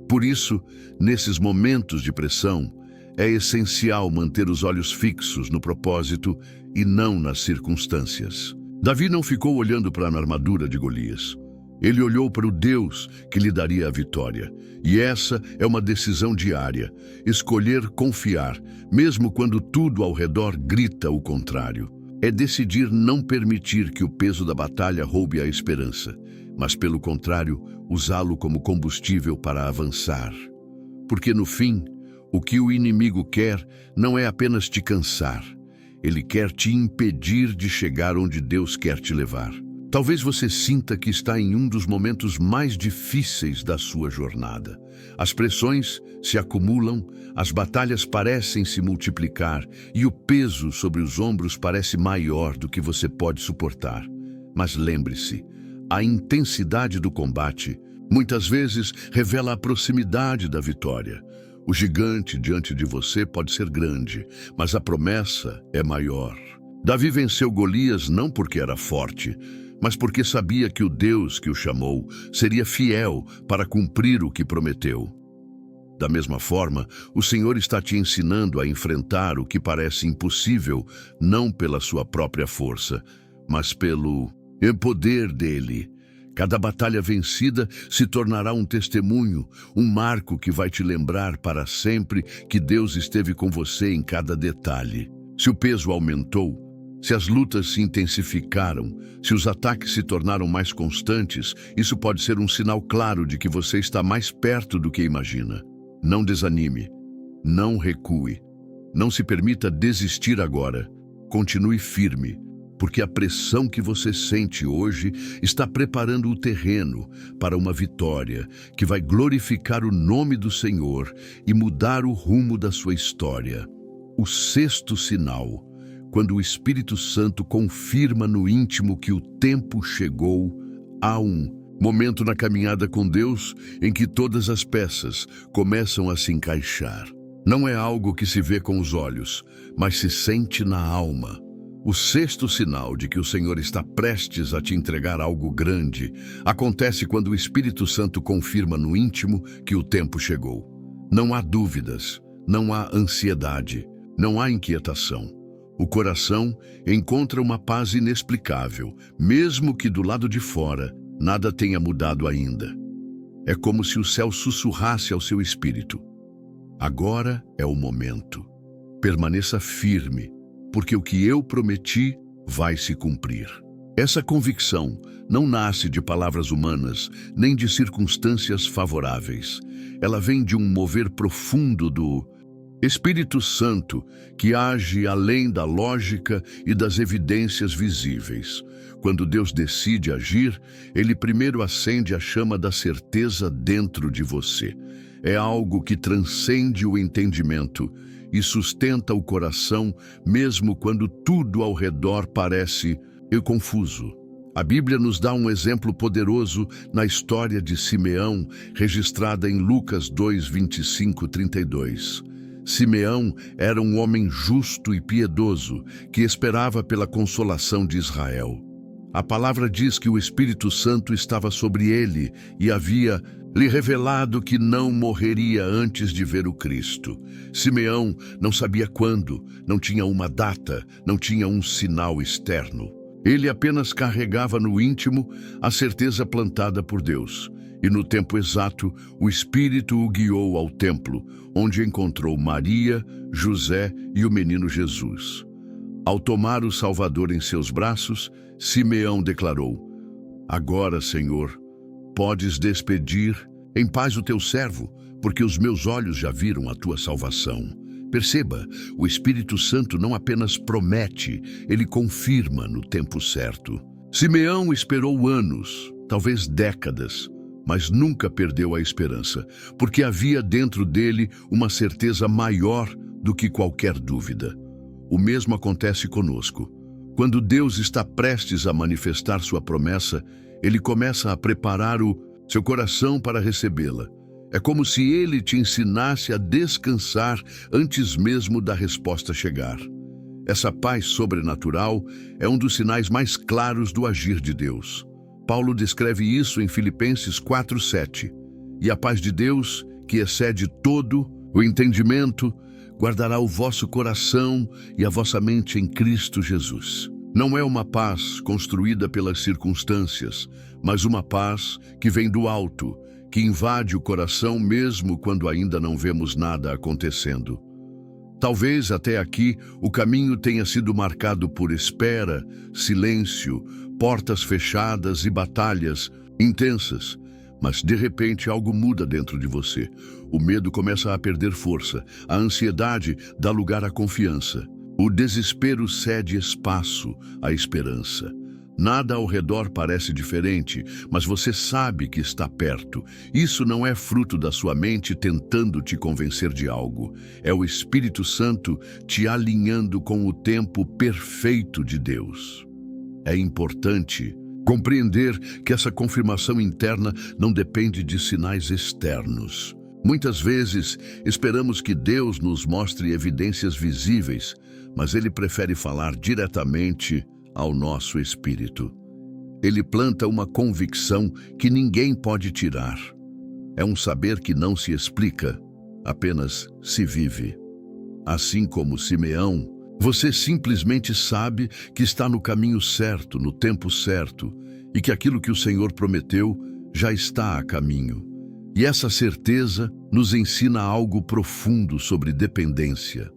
Por isso, nesses momentos de pressão, é essencial manter os olhos fixos no propósito e não nas circunstâncias. Davi não ficou olhando para a armadura de Golias. Ele olhou para o Deus que lhe daria a vitória. E essa é uma decisão diária: escolher confiar, mesmo quando tudo ao redor grita o contrário. É decidir não permitir que o peso da batalha roube a esperança, mas, pelo contrário, usá-lo como combustível para avançar. Porque, no fim, o que o inimigo quer não é apenas te cansar. Ele quer te impedir de chegar onde Deus quer te levar. Talvez você sinta que está em um dos momentos mais difíceis da sua jornada. As pressões se acumulam, as batalhas parecem se multiplicar e o peso sobre os ombros parece maior do que você pode suportar. Mas lembre-se, a intensidade do combate muitas vezes revela a proximidade da vitória. O gigante diante de você pode ser grande, mas a promessa é maior. Davi venceu Golias não porque era forte, mas porque sabia que o Deus que o chamou seria fiel para cumprir o que prometeu. Da mesma forma, o Senhor está te ensinando a enfrentar o que parece impossível, não pela sua própria força, mas pelo poder dele. Cada batalha vencida se tornará um testemunho, um marco que vai te lembrar para sempre que Deus esteve com você em cada detalhe. Se o peso aumentou, se as lutas se intensificaram, se os ataques se tornaram mais constantes, isso pode ser um sinal claro de que você está mais perto do que imagina. Não desanime, não recue, não se permita desistir agora. Continue firme, porque a pressão que você sente hoje está preparando o terreno para uma vitória que vai glorificar o nome do Senhor e mudar o rumo da sua história. O sexto sinal, quando o Espírito Santo confirma no íntimo que o tempo chegou, há um momento na caminhada com Deus em que todas as peças começam a se encaixar. Não é algo que se vê com os olhos, mas se sente na alma. O sexto sinal de que o Senhor está prestes a te entregar algo grande acontece quando o Espírito Santo confirma no íntimo que o tempo chegou. Não há dúvidas, não há ansiedade, não há inquietação. O coração encontra uma paz inexplicável, mesmo que do lado de fora nada tenha mudado ainda. É como se o céu sussurrasse ao seu espírito: agora é o momento. Permaneça firme, porque o que eu prometi vai se cumprir. Essa convicção não nasce de palavras humanas, nem de circunstâncias favoráveis. Ela vem de um mover profundo do Espírito Santo, que age além da lógica e das evidências visíveis. Quando Deus decide agir, Ele primeiro acende a chama da certeza dentro de você. É algo que transcende o entendimento e sustenta o coração, mesmo quando tudo ao redor parece confuso. A Bíblia nos dá um exemplo poderoso na história de Simeão, registrada em Lucas 2, 25-32. Simeão era um homem justo e piedoso, que esperava pela consolação de Israel. A palavra diz que o Espírito Santo estava sobre ele e havia lhe revelado que não morreria antes de ver o Cristo. Simeão não sabia quando, não tinha uma data, não tinha um sinal externo. Ele apenas carregava no íntimo a certeza plantada por Deus. E no tempo exato, o Espírito o guiou ao templo, onde encontrou Maria, José e o menino Jesus. Ao tomar o Salvador em seus braços, Simeão declarou: agora, Senhor, podes despedir em paz o teu servo, porque os meus olhos já viram a tua salvação. Perceba, o Espírito Santo não apenas promete, ele confirma no tempo certo. Simeão esperou anos, talvez décadas, mas nunca perdeu a esperança, porque havia dentro dele uma certeza maior do que qualquer dúvida. O mesmo acontece conosco. Quando Deus está prestes a manifestar sua promessa, ele começa a preparar seu coração para recebê-la. É como se ele te ensinasse a descansar antes mesmo da resposta chegar. Essa paz sobrenatural é um dos sinais mais claros do agir de Deus. Paulo descreve isso em Filipenses 4:7. E a paz de Deus, que excede todo o entendimento, guardará o vosso coração e a vossa mente em Cristo Jesus. Não é uma paz construída pelas circunstâncias, mas uma paz que vem do alto, que invade o coração mesmo quando ainda não vemos nada acontecendo. Talvez até aqui o caminho tenha sido marcado por espera, silêncio, portas fechadas e batalhas intensas. Mas de repente algo muda dentro de você. O medo começa a perder força, a ansiedade dá lugar à confiança. O desespero cede espaço à esperança. Nada ao redor parece diferente, mas você sabe que está perto. Isso não é fruto da sua mente tentando te convencer de algo. É o Espírito Santo te alinhando com o tempo perfeito de Deus. É importante compreender que essa confirmação interna não depende de sinais externos. Muitas vezes esperamos que Deus nos mostre evidências visíveis, mas Ele prefere falar diretamente ao nosso espírito. Ele planta uma convicção que ninguém pode tirar. É um saber que não se explica, apenas se vive. Assim como Simeão, você simplesmente sabe que está no caminho certo, no tempo certo, e que aquilo que o Senhor prometeu já está a caminho. E essa certeza nos ensina algo profundo sobre dependência.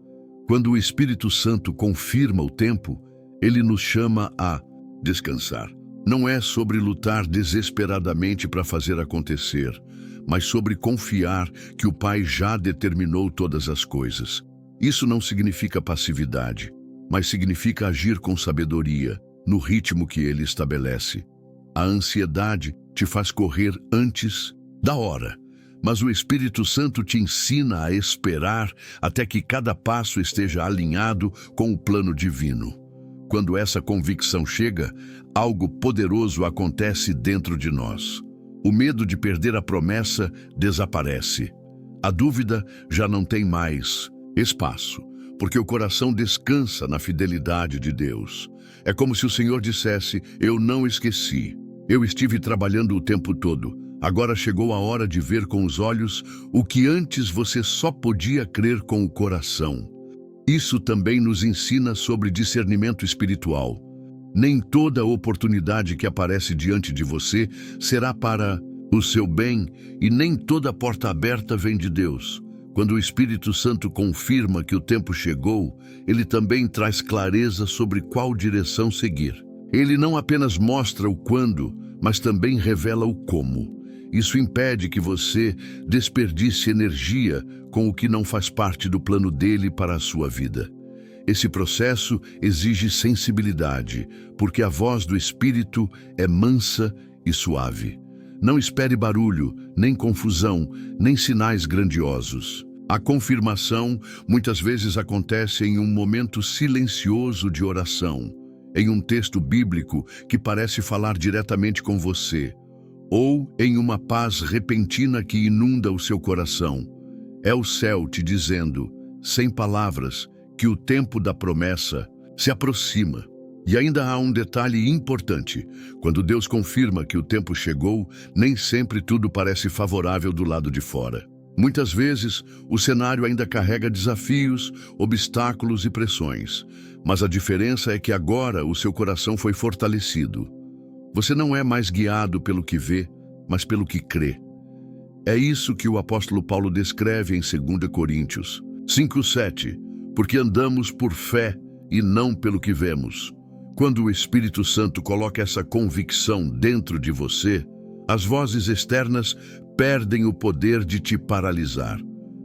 Quando o Espírito Santo confirma o tempo, ele nos chama a descansar. Não é sobre lutar desesperadamente para fazer acontecer, mas sobre confiar que o Pai já determinou todas as coisas. Isso não significa passividade, mas significa agir com sabedoria, no ritmo que ele estabelece. A ansiedade te faz correr antes da hora, mas o Espírito Santo te ensina a esperar até que cada passo esteja alinhado com o plano divino. Quando essa convicção chega, algo poderoso acontece dentro de nós. O medo de perder a promessa desaparece. A dúvida já não tem mais espaço, porque o coração descansa na fidelidade de Deus. É como se o Senhor dissesse: eu não esqueci. Eu estive trabalhando o tempo todo. Agora chegou a hora de ver com os olhos o que antes você só podia crer com o coração. Isso também nos ensina sobre discernimento espiritual. Nem toda oportunidade que aparece diante de você será para o seu bem, e nem toda porta aberta vem de Deus. Quando o Espírito Santo confirma que o tempo chegou, ele também traz clareza sobre qual direção seguir. Ele não apenas mostra o quando, mas também revela o como. Isso impede que você desperdice energia com o que não faz parte do plano dele para a sua vida. Esse processo exige sensibilidade, porque a voz do Espírito é mansa e suave. Não espere barulho, nem confusão, nem sinais grandiosos. A confirmação muitas vezes acontece em um momento silencioso de oração, em um texto bíblico que parece falar diretamente com você, ou em uma paz repentina que inunda o seu coração. É o céu te dizendo, sem palavras, que o tempo da promessa se aproxima. E ainda há um detalhe importante. Quando Deus confirma que o tempo chegou, nem sempre tudo parece favorável do lado de fora. Muitas vezes, o cenário ainda carrega desafios, obstáculos e pressões. Mas a diferença é que agora o seu coração foi fortalecido. Você não é mais guiado pelo que vê, mas pelo que crê. É isso que o apóstolo Paulo descreve em 2 Coríntios 5:7, porque andamos por fé e não pelo que vemos. Quando o Espírito Santo coloca essa convicção dentro de você, as vozes externas perdem o poder de te paralisar.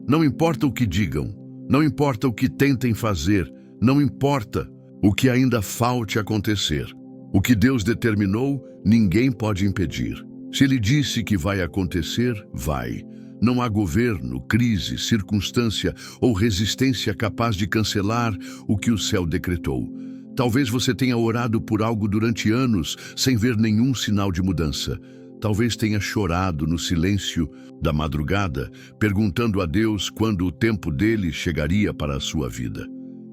Não importa o que digam, não importa o que tentem fazer, não importa o que ainda falte acontecer. O que Deus determinou, ninguém pode impedir. Se Ele disse que vai acontecer, vai. Não há governo, crise, circunstância ou resistência capaz de cancelar o que o céu decretou. Talvez você tenha orado por algo durante anos sem ver nenhum sinal de mudança. Talvez tenha chorado no silêncio da madrugada, perguntando a Deus quando o tempo dele chegaria para a sua vida.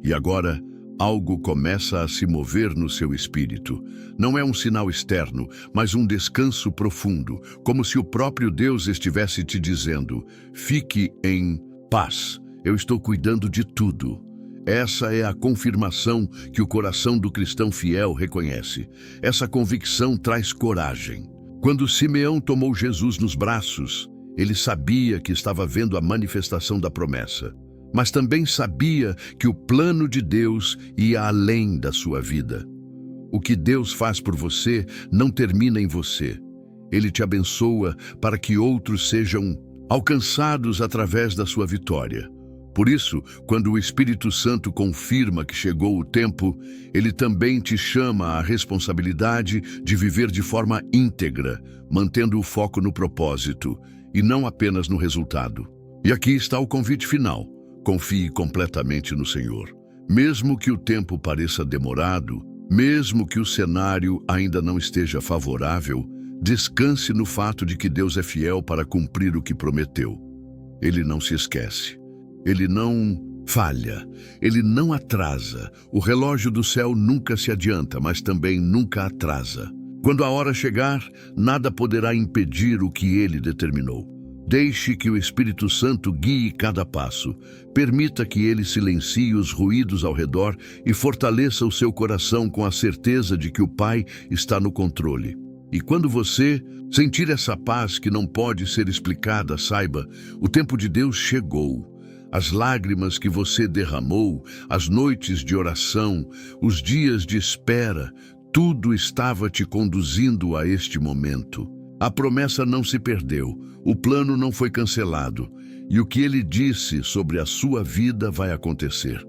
E agora, algo começa a se mover no seu espírito. Não é um sinal externo, mas um descanso profundo, como se o próprio Deus estivesse te dizendo: fique em paz, eu estou cuidando de tudo. Essa é a confirmação que o coração do cristão fiel reconhece. Essa convicção traz coragem. Quando Simeão tomou Jesus nos braços, ele sabia que estava vendo a manifestação da promessa, mas também sabia que o plano de Deus ia além da sua vida. O que Deus faz por você não termina em você. Ele te abençoa para que outros sejam alcançados através da sua vitória. Por isso, quando o Espírito Santo confirma que chegou o tempo, ele também te chama à responsabilidade de viver de forma íntegra, mantendo o foco no propósito e não apenas no resultado. E aqui está o convite final. Confie completamente no Senhor. Mesmo que o tempo pareça demorado, mesmo que o cenário ainda não esteja favorável, descanse no fato de que Deus é fiel para cumprir o que prometeu. Ele não se esquece. Ele não falha, ele não atrasa. O relógio do céu nunca se adianta, mas também nunca atrasa. Quando a hora chegar, nada poderá impedir o que ele determinou. Deixe que o Espírito Santo guie cada passo. Permita que ele silencie os ruídos ao redor e fortaleça o seu coração com a certeza de que o Pai está no controle. E quando você sentir essa paz que não pode ser explicada, saiba, o tempo de Deus chegou. As lágrimas que você derramou, as noites de oração, os dias de espera, tudo estava te conduzindo a este momento. A promessa não se perdeu, o plano não foi cancelado, e o que ele disse sobre a sua vida vai acontecer.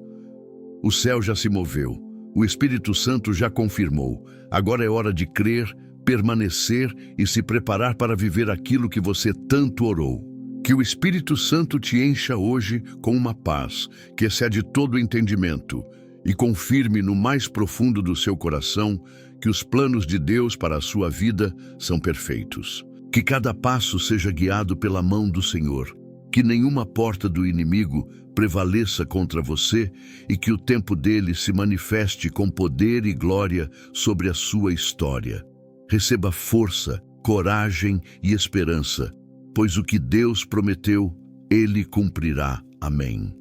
O céu já se moveu, o Espírito Santo já confirmou. Agora é hora de crer, permanecer e se preparar para viver aquilo que você tanto orou. Que o Espírito Santo te encha hoje com uma paz que excede todo o entendimento e confirme no mais profundo do seu coração que os planos de Deus para a sua vida são perfeitos. Que cada passo seja guiado pela mão do Senhor. Que nenhuma porta do inimigo prevaleça contra você e que o tempo dele se manifeste com poder e glória sobre a sua história. Receba força, coragem e esperança, pois o que Deus prometeu, Ele cumprirá. Amém.